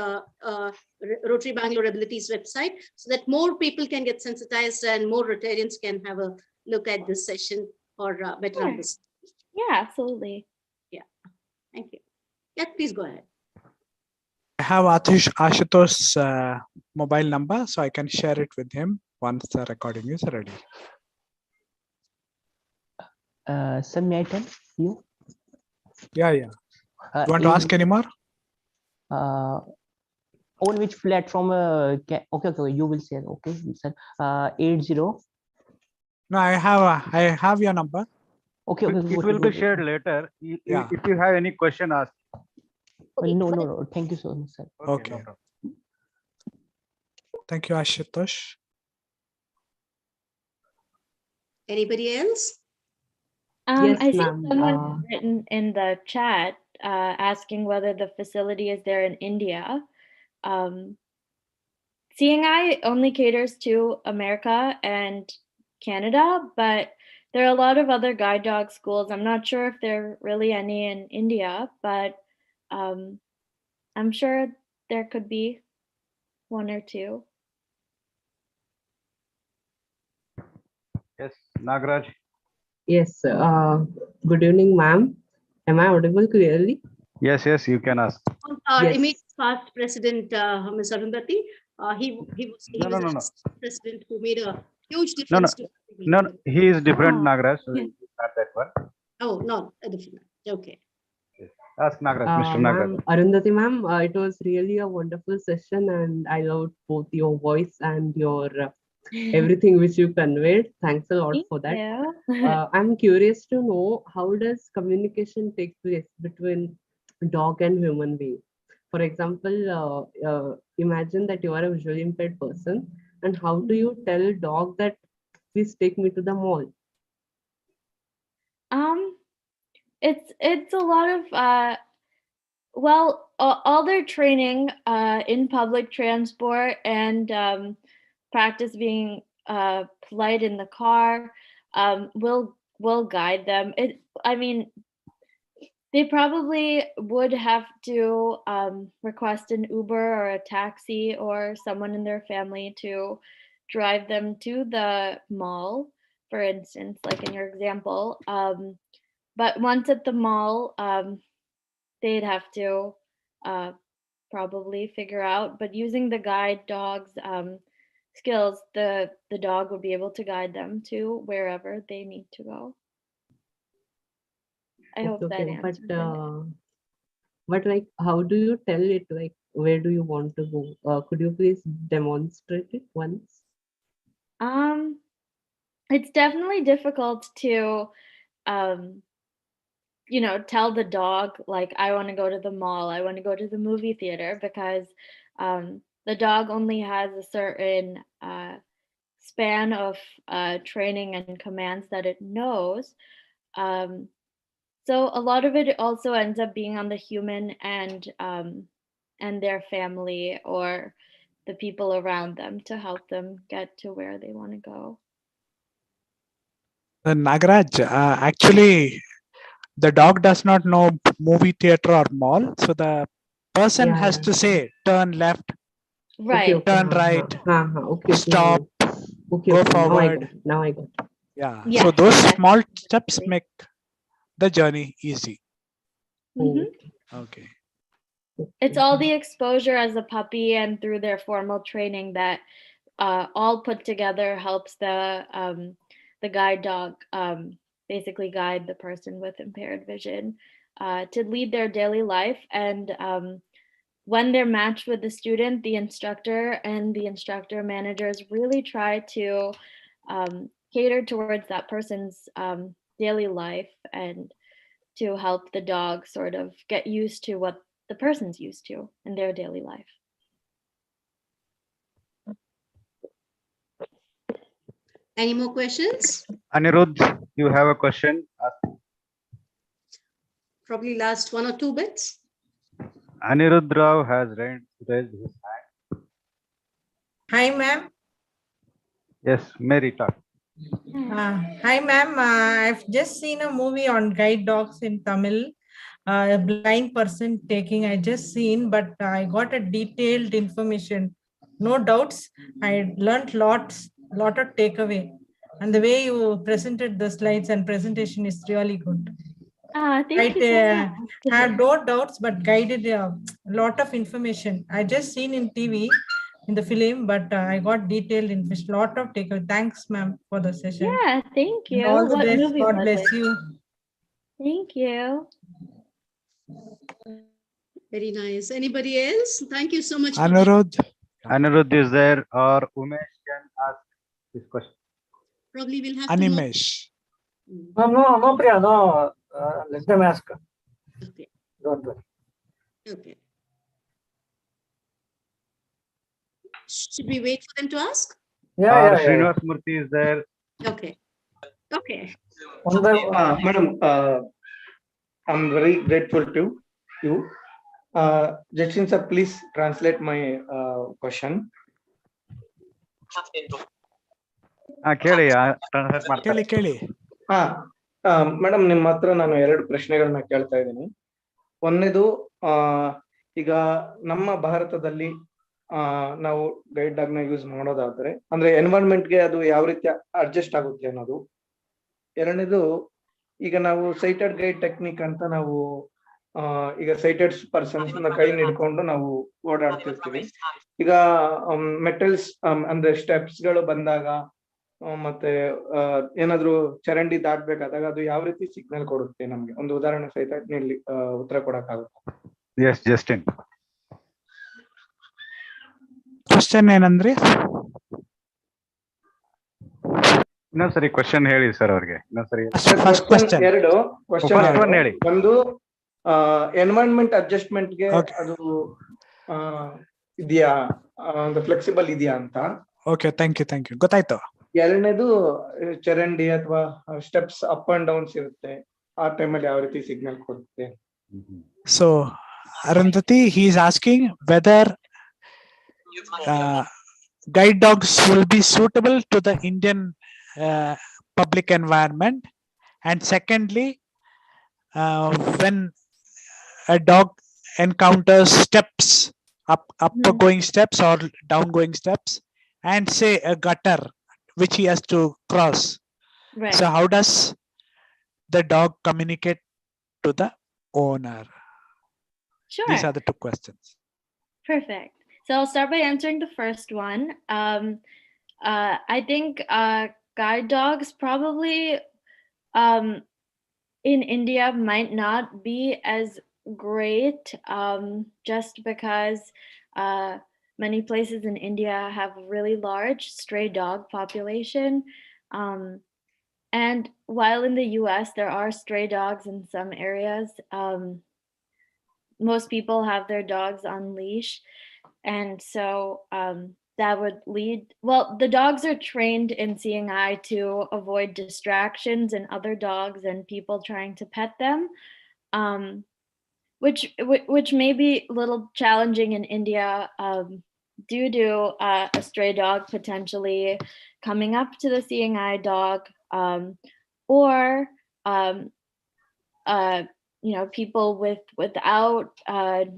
Rotary Bangalore Abilities website so that more people can get sensitized and more Rotarians can have a look at this session for better understanding? Yeah, absolutely. Yeah, thank you. Yeah, please go ahead. I have Ashutosh's mobile number, so I can share it with him once the recording is ready. Sir, may I tell you? Yeah. You want to ask any more? On which platform? Okay, you will share. Okay, sir. 80. No, I have your number. Okay. It will be shared later. Yeah. If you have any question, ask. No. Thank you so much, sir. Okay. No, Thank you, Ashutosh. Anybody else? I think someone written in the chat asking whether the facility is there in India. Seeing only caters to America and Canada, but there are a lot of other guide dog schools. I'm not sure if there are really any in India, but I'm sure there could be one or two. Yes, Nagraj. Yes. Good evening, ma'am. Am I audible clearly? Yes, you can ask. Our Yes. immediate past president, Ms. Arundhati, he was No. president who made a huge difference. No, he is different, Nagraj. So not that one. Oh, no, a different. Okay. Ask Nagraj, Mr. Nagraj. Arundhati, ma'am, it was really a wonderful session, and I loved both your voice and your everything which you conveyed. Thanks a lot for that. I'm curious to know, how does communication take place between dog and human being? For example, imagine that you are a visually impaired person, and how do you tell dog that please take me to the mall? It's a lot of all their training in public transport and practice being polite in the car will guide them. They probably would have to request an Uber or a taxi or someone in their family to drive them to the mall, for instance, like in your example. But once at the mall, they'd have to probably figure out, but using the guide dog's skills, the dog would be able to guide them to wherever they need to go. I hope that answers it. But like, how do you tell it, like, where do you want to go? Could you please demonstrate it once? It's definitely difficult to, you know, tell the dog, like, I want to go to the mall, I want to go to the movie theater, because the dog only has a certain span of training and commands that it knows. So a lot of it also ends up being on the human and their family or the people around them to help them get to where they want to go. Nagaraj, actually, the dog does not know movie theater or mall, so the person has to say turn left, right, turn right, stop, go forward. Now I got it. Yeah. Yeah, So those yes, small steps make the journey easy. Mhm. Okay. It's all the exposure as a puppy and through their formal training that all put together helps the guide dog basically guide the person with impaired vision to lead their daily life. And when they're matched with the student, the instructor and the instructor managers really try to cater towards that person's daily life and to help the dog sort of get used to what the person's used to in their daily life. Any more questions? Anirudh, you have a question? Probably last 1 or 2 bits. Anirudh Rao has raised his hand. Hi, ma'am. Yes, Mary, talk. Hi, ma'am. I've just seen a movie on guide dogs in Tamil. A blind person taking, I just seen, but I got a detailed information. No doubts. I learned lot of takeaway. And the way you presented the slides and presentation is really good. Thank you so much. Had no doubts, but guided a lot of information. I just seen in TV, in the film, but I got detailed information, lot of takeaway. Thanks, ma'am, for the session. Yeah, thank you. And all the What best. movie God was bless it? you. Thank you. Very nice. Anybody else? Thank you so much. Anirudh. Anirudh is there, or Umesh can ask this question. Probably we'll have Animesh. No, Priya, no. Let them ask. Okay. Don't worry. Okay. Should we wait for them to ask? Yeah. Srinivas Murthy is there. Okay. Okay. Madam, I'm very grateful to you. Justin sir, please translate my question. ಕೇಳಿ madam, ನಿಮ್ಮ ಹತ್ರ ನಾನು 2 ಪ್ರಶ್ನೆಗಳನ್ನ ಕೇಳ್ತಾ ಇದ್ದೀನಿ. ಒಂದನೇದು, ಈಗ ನಮ್ಮ ಭಾರತದಲ್ಲಿ ನಾವು ಗೈಡ್ ಡಾಗ್ ನ ಯೂಸ್ ಮಾಡೋದಾದ್ರೆ ಅಂದ್ರೆ ಎನ್ವೈರನ್ಮೆಂಟ್ಗೆ ಅದು ಯಾವ ರೀತಿ ಅಡ್ಜಸ್ಟ್ ಆಗುತ್ತೆ ಅನ್ನೋದು. ಎರಡನೇದು, ಈಗ ನಾವು ಸೈಟೆಡ್ ಗೈಡ್ ಟೆಕ್ನಿಕ್ ಅಂತ ನಾವು ಈಗ ಸೈಟೆಡ್ ಪರ್ಸನ್ಸ್ ನ ಕೈ ಹಿಡ್ಕೊಂಡು ನಾವು ಓಡಾಡ್ತಿರ್ತೀವಿ. ಈಗ ಮೆಟಲ್ಸ್ ಅಂದ್ರೆ ಸ್ಟೆಪ್ಸ್ ಗಳು ಬಂದಾಗ ಮತ್ತೆ ಏನಾದ್ರು ಚರಂಡಿ ದಾಟ್ಬೇಕಾದಾಗ ಅದು ಯಾವ ರೀತಿ ಸಿಗ್ನಲ್ ಕೊಡುತ್ತೆ ನಮ್ಗೆ? ಒಂದು ಉದಾಹರಣೆ ಸಹಿತ ನೀಡಿ ಉತ್ತರ ಕೊಡಕ್ಕಾಗುತ್ತೆ? S, Justin. ಕ್ವಶನ್ ಏನಂದ್ರಿ? ಇನ್ನೊಂದ್ಸರಿ ಕ್ವಶನ್ ಹೇಳಿ ಸರ್ ಅವ್ರಿಗೆ. ಇನ್ನೊಂದ್ಸರಿ. ಎರಡು ಕ್ವಶನ್ ಹೇಳಿ. ಒಂದು, ಎನ್ವೈರನ್ಮೆಂಟ್ ಅಡ್ಜಸ್ಟ್ಮೆಂಟ್ ಗೆ ಅದು ಇದೆಯಾ, ಒಂದು ಫ್ಲೆಕ್ಸಿಬಲ್ ಇದೆಯಾ ಅಂತ. ಓಕೆ, ಥ್ಯಾಂಕ್ ಯು ಗೊತ್ತಾಯ್ತು. ಎರಡನೇದು, ಚರಂಡಿ ಅಥವಾ ಸ್ಟೆಪ್ಸ್ ಅಪ್ ಅಂಡ್ ಡೌನ್ಸ್ ಇರುತ್ತೆ, ಆ ಟೈಮಲ್ಲಿ ಯಾವ ರೀತಿ ಸಿಗ್ನಲ್ ಕೊಡುತ್ತೆ? So Arundhati, he is asking whether guide dogs will be suitable to the Indian public environment, and secondly, when a dog encounters steps, up going steps or down going steps, and say a gutter which he has to cross. Right. So how does the dog communicate to the owner? Sure. These are the two questions. Perfect. So I'll start by answering the first one. I think guide dogs probably in India might not be as great just because many places in India have a really large stray dog population. And while in the US there are stray dogs in some areas, most people have their dogs on leash. And so that would lead, well, the dogs are trained in seeing eye to avoid distractions and other dogs and people trying to pet them, which may be a little challenging in India due to a stray dog potentially coming up to the seeing eye dog, or people without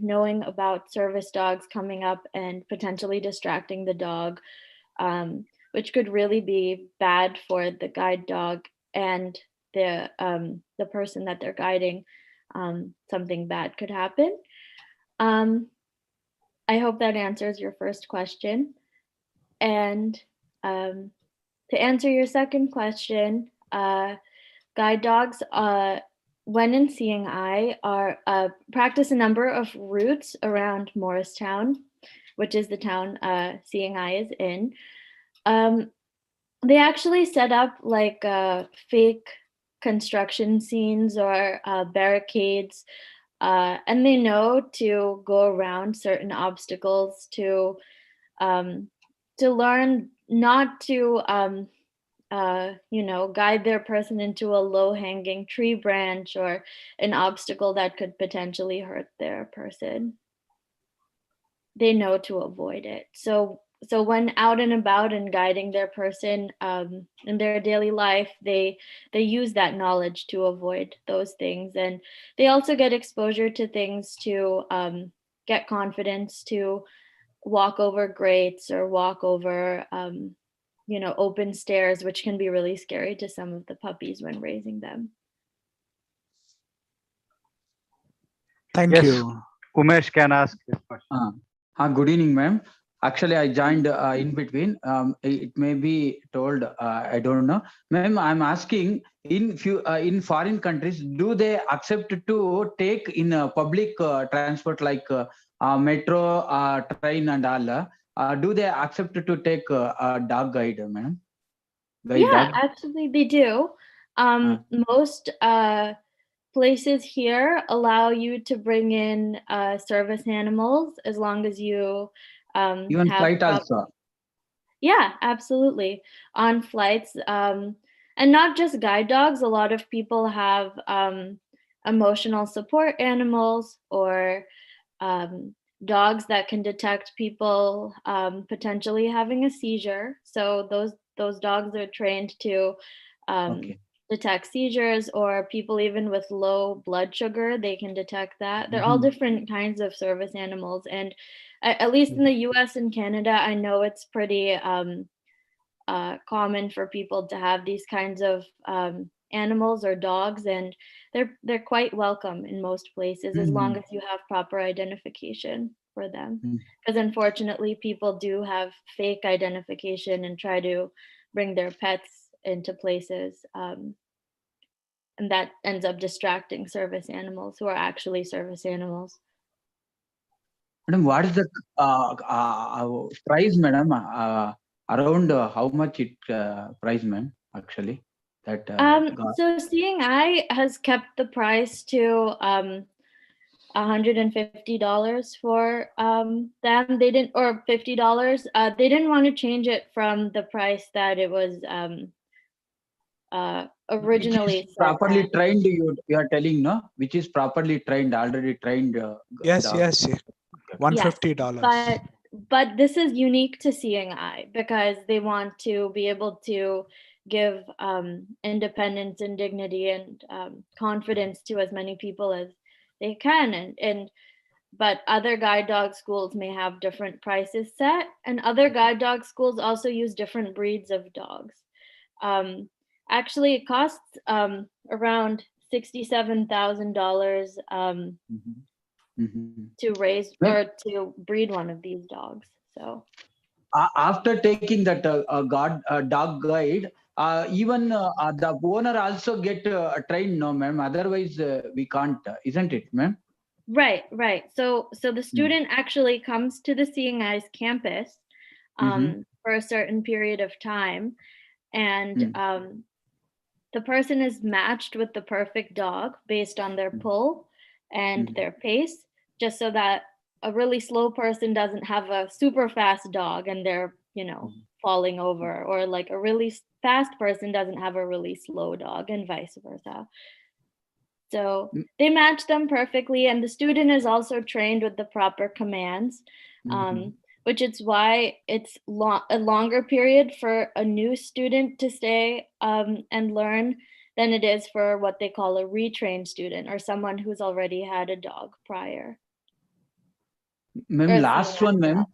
knowing about service dogs coming up and potentially distracting the dog, which could really be bad for the guide dog and the person that they're guiding. Something bad could happen. I hope that answers your first question. And to answer your second question, guide dogs, when in seeing eye, are practice a number of routes around Morristown, which is the town seeing eye is in. They actually set up like fake construction scenes or barricades, and they know to go around certain obstacles to learn not to guide their person into a low-hanging tree branch or an obstacle that could potentially hurt their person. They know to avoid it. So when out and about and guiding their person in their daily life, they use that knowledge to avoid those things. And they also get exposure to things to get confidence to walk over grates or walk over open stairs, which can be really scary to some of the puppies when raising them. Thank you. Umesh can ask his question. Good evening, ma'am. Actually, I joined in between. It may be told, I don't know. Ma'am, I'm asking, in foreign countries, do they accept to take in public transport like metro, train and all? Do they accept to take a dog guide, ma'am? Yeah, actually they do. Most places here allow you to bring in service animals as long as you even have flight also. Yeah, absolutely. On flights, and not just guide dogs, a lot of people have emotional support animals or dogs that can detect people potentially having a seizure. So those dogs are trained to detect seizures, or people even with low blood sugar, they can detect that. They're all different kinds of service animals. And at least in the US and Canada, I know it's pretty common for people to have these kinds of animals or dogs, and they're quite welcome in most places as long as you have proper identification for them. Because unfortunately, people do have fake identification and try to bring their pets into places, and that ends up distracting service animals who are actually service animals. Madam, what is the price, madam? Around how much it price, ma'am? Actually, that. So Seeing Eye has kept the price to $150 for them. They didn't, or $50. They didn't want to change it from the price that it was originally. Which is properly trained, you are telling, no? Which is properly trained, already trained. Yes, dog. yes. $150. But this is unique to Seeing Eye because they want to be able to give independence and dignity and confidence to as many people as they can. And but other guide dog schools may have different prices set, and other guide dog schools also use different breeds of dogs. Actually, it costs around $67,000 to raise or to breed one of these dogs. So after taking that dog guide, even the owner also get trained, no, ma'am. Otherwise, we can't, isn't it, ma'am? Right. So the student actually comes to the Seeing Eyes campus for a certain period of time, and the person is matched with the perfect dog based on their pull and their pace, just so that a really slow person doesn't have a super fast dog and they're, falling over, or like a really fast person doesn't have a really slow dog, and vice versa. So they match them perfectly, and the student is also trained with the proper commands, which is why it's a longer period for a new student to stay and learn than it is for what they call a retrained student, or someone who's already had a dog prior. Ma'am, last one, ma'am.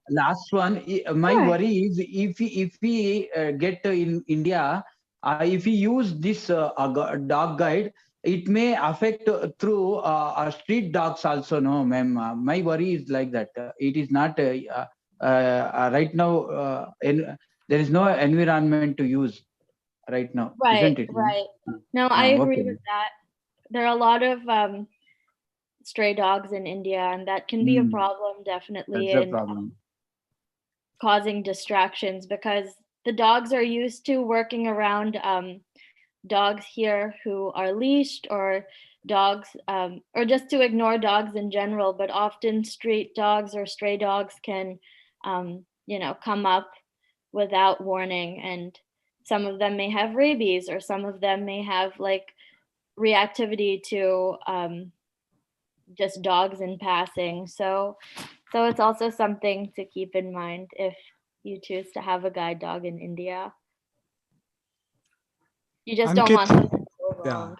Last one. My worry is if we get in India, if we use this dog guide, it may affect through our street dogs also, no, ma'am. My worry is like that. It is not right now. There is no environment to use right now, isn't it? Right. No, I agree with that. There are a lot of stray dogs in India, and that can be a problem, definitely. That's a problem. Causing distractions, because the dogs are used to working around dogs here who are leashed, or dogs, or just to ignore dogs in general. But often street dogs or stray dogs can, come up without warning, and some of them may have rabies, or some of them may have like reactivity to just dogs in passing. So it's also something to keep in mind if you choose to have a guide dog in India. You just don't want them to go wrong.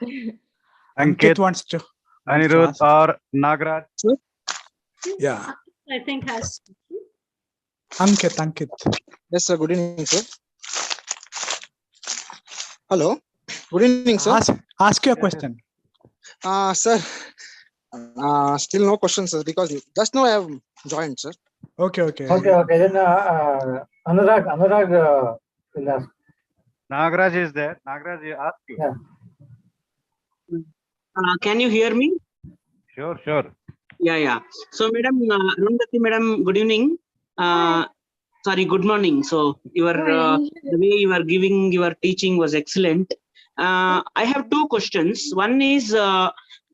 Ankit wants to. Anirudh or Nagraj? Yeah. I think has. Ankit. Yes, sir. Good evening, sir. Hello. Good evening, sir. Ask your question. Sir. Still no questions, sir, because just now I have joined, sir. Okay. Then Anurag will ask. Nagraj is there. Nagraj, you ask you. Yeah. Can you hear me? Sure. Yeah. So, Madam Arundhati, Madam, good evening. Sorry, good morning. So, the way you are giving your teaching was excellent. I have two questions. One is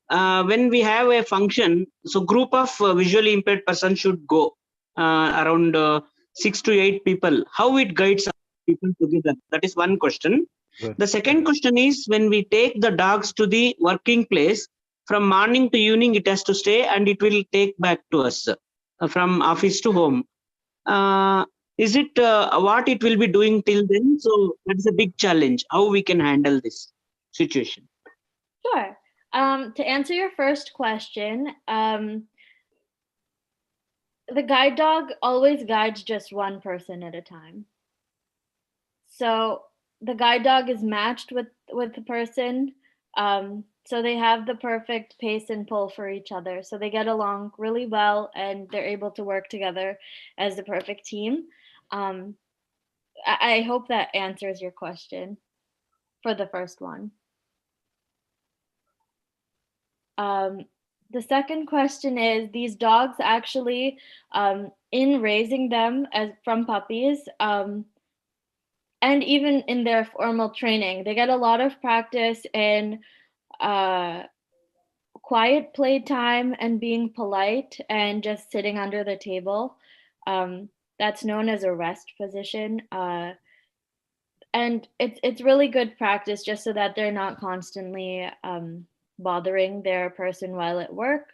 when we have a function, so group of visually impaired person should go around 6 to 8 people. How it guides people together? That is one question. Good. The second question is, when we take the dogs to the working place, from morning to evening it has to stay, and it will take back to us from office to home. Is it what it will be doing till then? So that is a big challenge. How we can handle this situation? Sure. To answer your first question, the guide dog always guides just one person at a time. So the guide dog is matched with the person. So they have the perfect pace and pull for each other. So they get along really well, and they're able to work together as the perfect team. I hope that answers your question for the first one. The second question is, these dogs actually, in raising them from puppies, and even in their formal training, they get a lot of practice in quiet playtime and being polite and just sitting under the table. That's known as a rest position. And it's really good practice, just so that they're not constantly bothering their person while at work.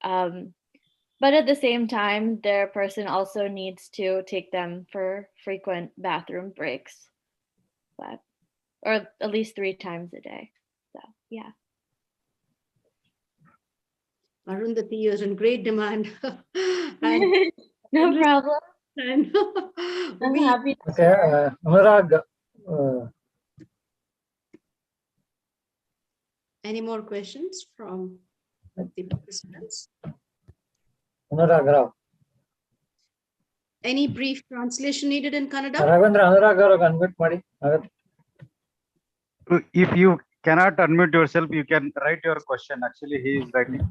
But at the same time, their person also needs to take them for frequent bathroom breaks, or at least 3 times a day. So, yeah. Arundhati, you're in great demand. And No problem. and I'm we, happy. Okay, Anurag, any more questions from the participants? Anurag Rao. Any brief translation needed in Kannada? Ravindra Anurag ಅವರು unmute ಮಾಡಿ. If you cannot unmute yourself, you can write your question. Actually, he is writing.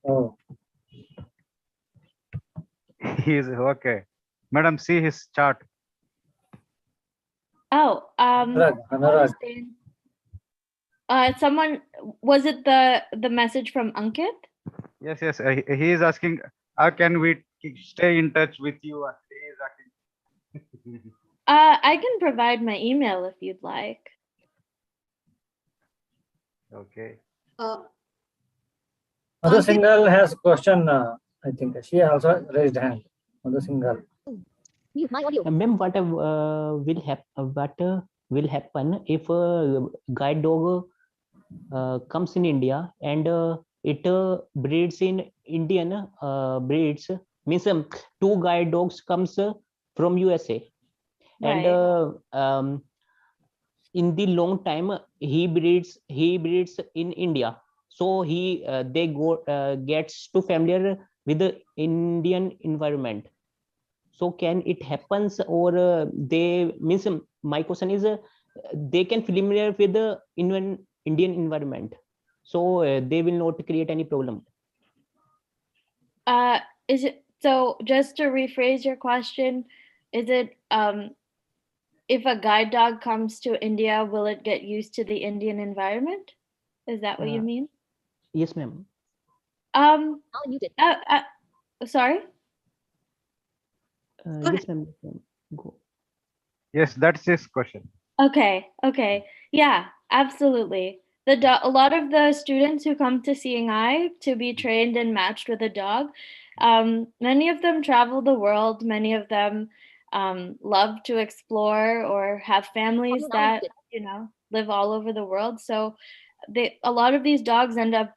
Oh. He is okay. Madam, see his chart. Oh, Anurag. understand. Someone, was it the message from Ankit? Yes, yes. He is asking, how can we stay in touch with you? He is asking. I can provide my email if you'd like. Okay. Madhu Singhal has a question. I think she also raised hand. Madhu Singhal. Ma'am, what will happen if a guide dog comes in India and it breeds in Indian breeds? Means two guide dogs comes from USA, and in the long time he breeds in India. So they gets too familiar with the Indian environment. So can it happens, or they means my question is they can familiar with the Indian environment, so they will not create any problem. Is it so? Just to rephrase your question, is it if a guide dog comes to India, will it get used to the Indian environment? Is that what you mean? Yes, ma'am. Sorry. Yes, ma'am. Go. Yes, that's his question. Okay. Yeah, absolutely. A lot of the students who come to Seeing Eye to be trained and matched with a dog, many of them travel the world. Many of them love to explore or have families that live all over the world. So a lot of these dogs end up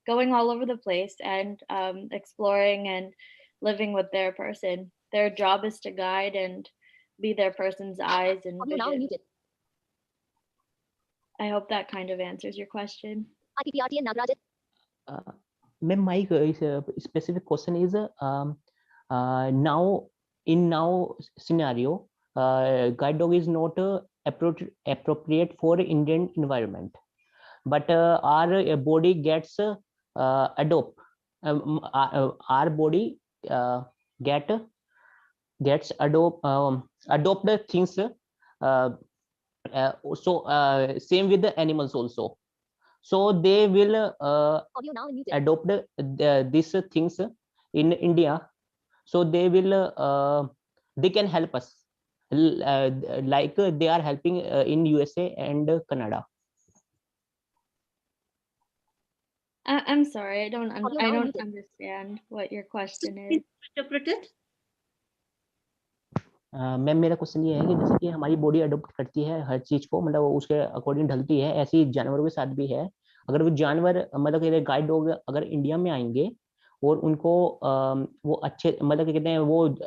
going all over the place and exploring and living with their person. Their job is to guide and be their person's eyes and vision. I hope that kind of answers your question. Ma'am, my specific question is now scenario, guide dog is not appropriate for Indian environment, but our body gets our body gets adopt the things. So same with the animals also. So they will adopt these things in India. So they will they can help us like they are helping in USA and Canada. I'm sorry, I don't understand what your question is. Interpret it. Ma'am, मेरा question ये है कि जैसे कि हमारी body adopt करती है हर चीज को, मतलब उसके अकॉर्डिंग ढलती है, ऐसे ही जानवरों के साथ भी है. अगर वो जानवर मतलब गाइड डॉग अगर इंडिया में आएंगे और उनको वो अच्छे मतलब कहते हैं वो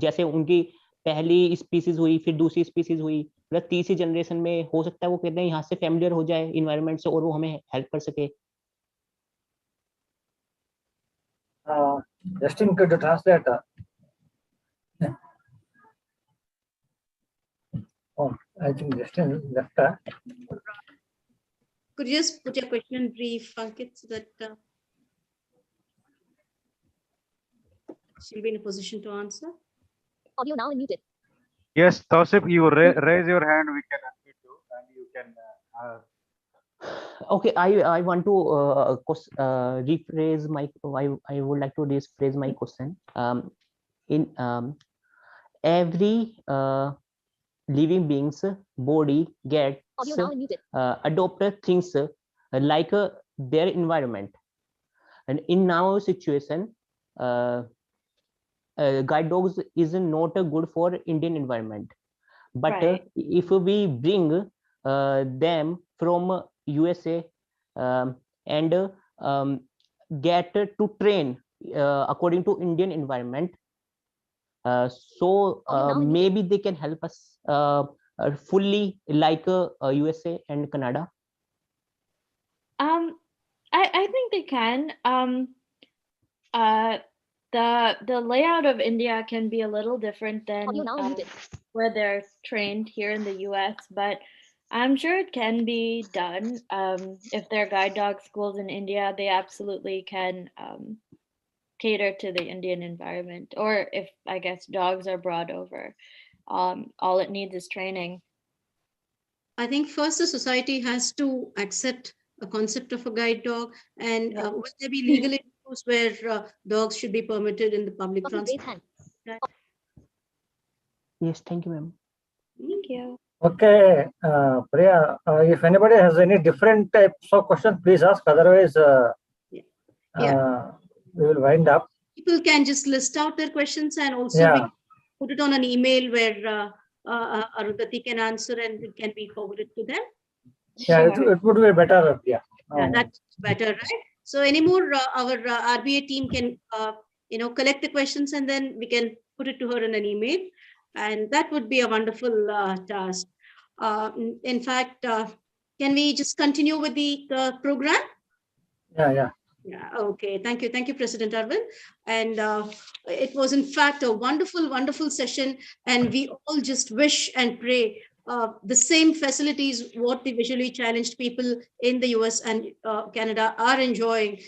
जैसे उनकी पहली स्पीसीज हुई, फिर दूसरी स्पीसीज हुई, मतलब तीसरी जनरेशन में हो सकता है वो कहते हैं यहाँ से फैमिलियर हो जाए इन्वायरमेंट से और वो हमें हेल्प कर सके. Justin, could you translate? Oh, I think Justin left. Could you just put your question in brief, Ankit, so that she'll be in a position to answer? Audio now unmuted. Yes, Tausif, you raise your hand, we can unmute you and you can. Okay, I want to rephrase my. I would like to rephrase my question. In every living being's body gets adopted things like their environment, and in our situation, guide dogs is not good for Indian environment, but if we bring them from USA and get to train according to Indian environment. So maybe they can help us fully like USA and Canada. I think they can. The layout of India can be a little different than where they're trained here in the US, but I'm sure it can be done. If there are guide dog schools in India, they absolutely can cater to the Indian environment. Or if, I guess, dogs are brought over, all it needs is training. I think first the society has to accept a concept of a guide dog, and will there be legal issues where dogs should be permitted in the public transport? Yes, thank you, ma'am. Thank you. Okay, Priya, if anybody has any different types of questions, please ask. Otherwise, we will wind up. People can just list out their questions, and also we put it on an email where Arundhati can answer and it can be forwarded to them. Yeah, it would be better. Yeah, that's better, right? So anymore, our RBA team can collect the questions, and then we can put it to her in an email, and that would be a wonderful task. In fact, can we just continue with the program? Yeah. Yeah, okay. Thank you, President Arvind. And it was, in fact, a wonderful, wonderful session. And we all just wish and pray the same facilities what the visually challenged people in the US and Canada are enjoying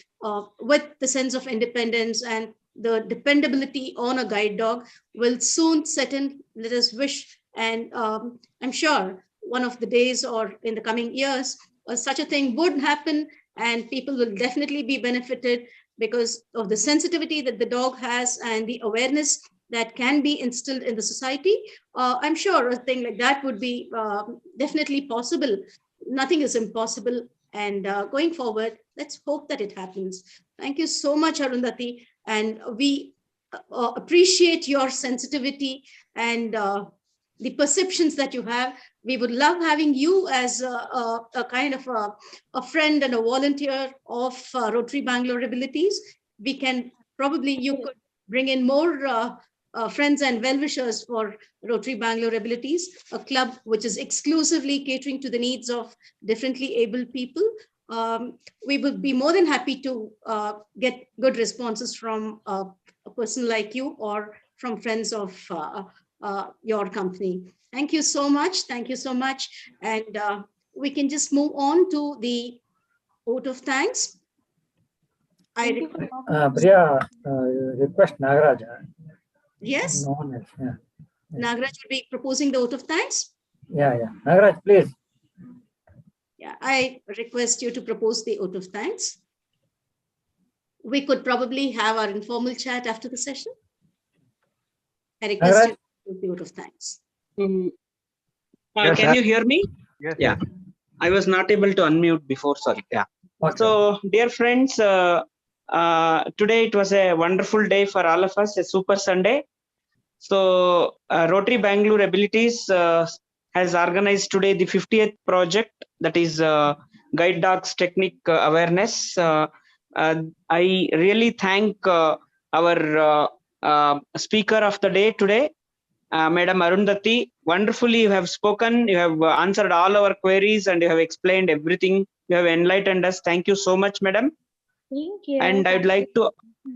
with the sense of independence and the dependability on a guide dog will soon set in. Let us wish. And I'm sure one of the days or in the coming years, such a thing would happen. And people will definitely be benefited because of the sensitivity that the dog has and the awareness that can be instilled in the society. I'm sure a thing like that would be definitely possible. Nothing is impossible. And going forward, let's hope that it happens. Thank you so much, Arundhati. And we appreciate your sensitivity and the perceptions that you have. We would love having you as a kind of a friend and a volunteer of Rotary Bangalore Abilities. We can probably, you could bring in more friends and well-wishers for Rotary Bangalore Abilities, a club which is exclusively catering to the needs of differently abled people. We would be more than happy to get good responses from a person like you or from friends of your company. Thank you so much. Thank you so much. And we can just move on to the vote of thanks. Priya, request Nagaraj. Yes. No one else. Yeah. Nagaraj will be proposing the vote of thanks. Yeah. Nagaraj, please. Yeah, I request you to propose the vote of thanks. We could probably have our informal chat after the session. I request you to propose the vote of thanks. Yes, can you hear me? Yes. Yeah. I was not able to unmute before. Sorry. Yeah. Okay. So, dear friends, today it was a wonderful day for all of us, a super Sunday. So, Rotary Bangalore Abilities has organized today the 50th project, that is Guide Dogs Technique Awareness. I really thank our speaker of the day today, Madam Arundhati. Wonderfully you have spoken, you have answered all our queries and you have explained everything. You have enlightened us. Thank you so much, Madam. Thank you. And I'd like to,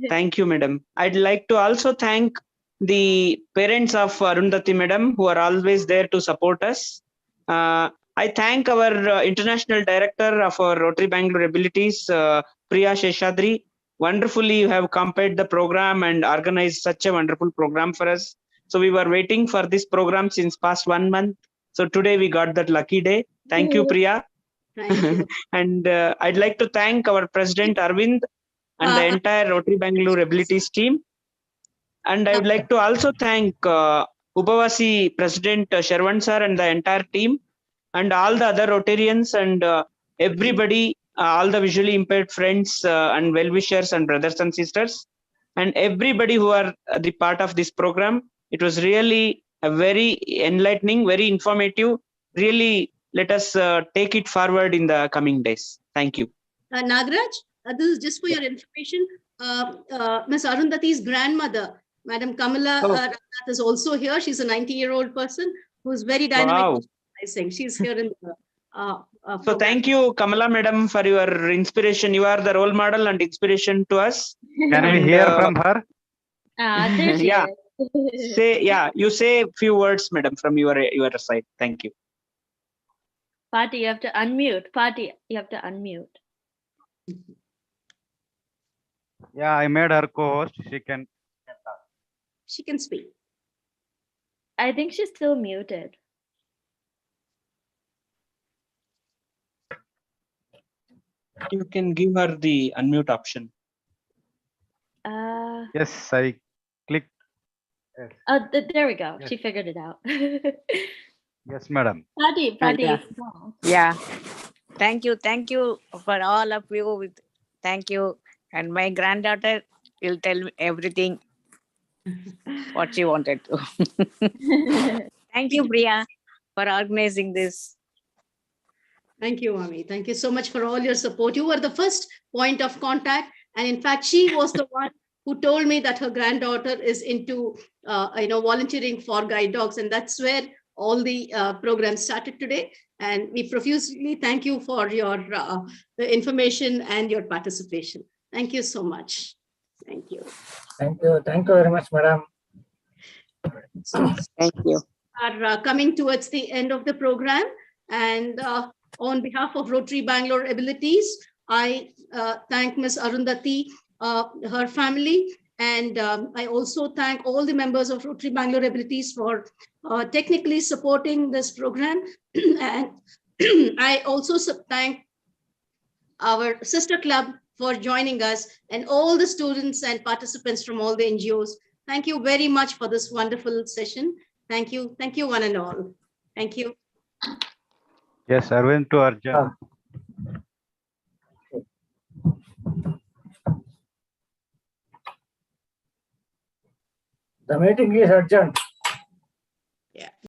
thank you, Madam. I'd like to also thank the parents of Arundhati, Madam, who are always there to support us. I thank our International Director of our Rotary Bangalore Abilities, Priya Sheshadri. Wonderfully you have compared the program and organized such a wonderful program for us. So we were waiting for this program since past 1 month. So today we got that lucky day. Thank you, Priya. Thank you. And I'd like to thank our President Arvind and the entire Rotary Bangalore Abilities team. And I would like to also thank Upavasi President Sharwan sir and the entire team and all the other Rotarians and everybody, all the visually impaired friends and well-wishers and brothers and sisters and everybody who are the part of this program. It was really a very enlightening, very informative. Really, let us take it forward in the coming days. Thank you. Nagaraj, this is just for your information. Ms. Arundhati's grandmother, Madam Kamala Raghunath, is also here. She's a 90-year-old person who's very dynamic. Wow. She's here in the So thank you, Kamala Madam, for your inspiration. You are the role model and inspiration to us. Can we hear from her? There she Yeah. is. You say a few words, Madam, from your side. Thank you. Pati, you have to unmute. Pati, you have to unmute. Yeah, I made her co-host. She can talk. She can speak. I think she's still muted. You can give her the unmute option. Yes, I clicked. Yes, There we go. Yes. She figured it out. yes madam. Pati, Yeah. you can go. Yeah. Thank you for all of you. Thank you. And my granddaughter will tell me everything what she wanted to. Thank you, Priya, for organizing this. Thank you, Ami. Thank you so much for all your support. You were the first point of contact. And in fact, she was the one who told me that her granddaughter is into volunteering for guide dogs. And that's where all the programs started today. And we profusely thank you for your the information and your participation. Thank you so much. Thank you. Thank you. Thank you very much, madam. Thank you. Are coming towards the end of the program. And on behalf of Rotary Bangalore Abilities, I thank Ms. Arundhati, her family, and I also thank all the members of Rotary Bangalore Abilities for technically supporting this program. And I also thank our sister club for joining us and all the students and participants from all the NGOs. Thank you very much for this wonderful session. Thank you. Thank you, one and all. Thank you. Yes, Arvind to Arjun. The meeting is adjourned.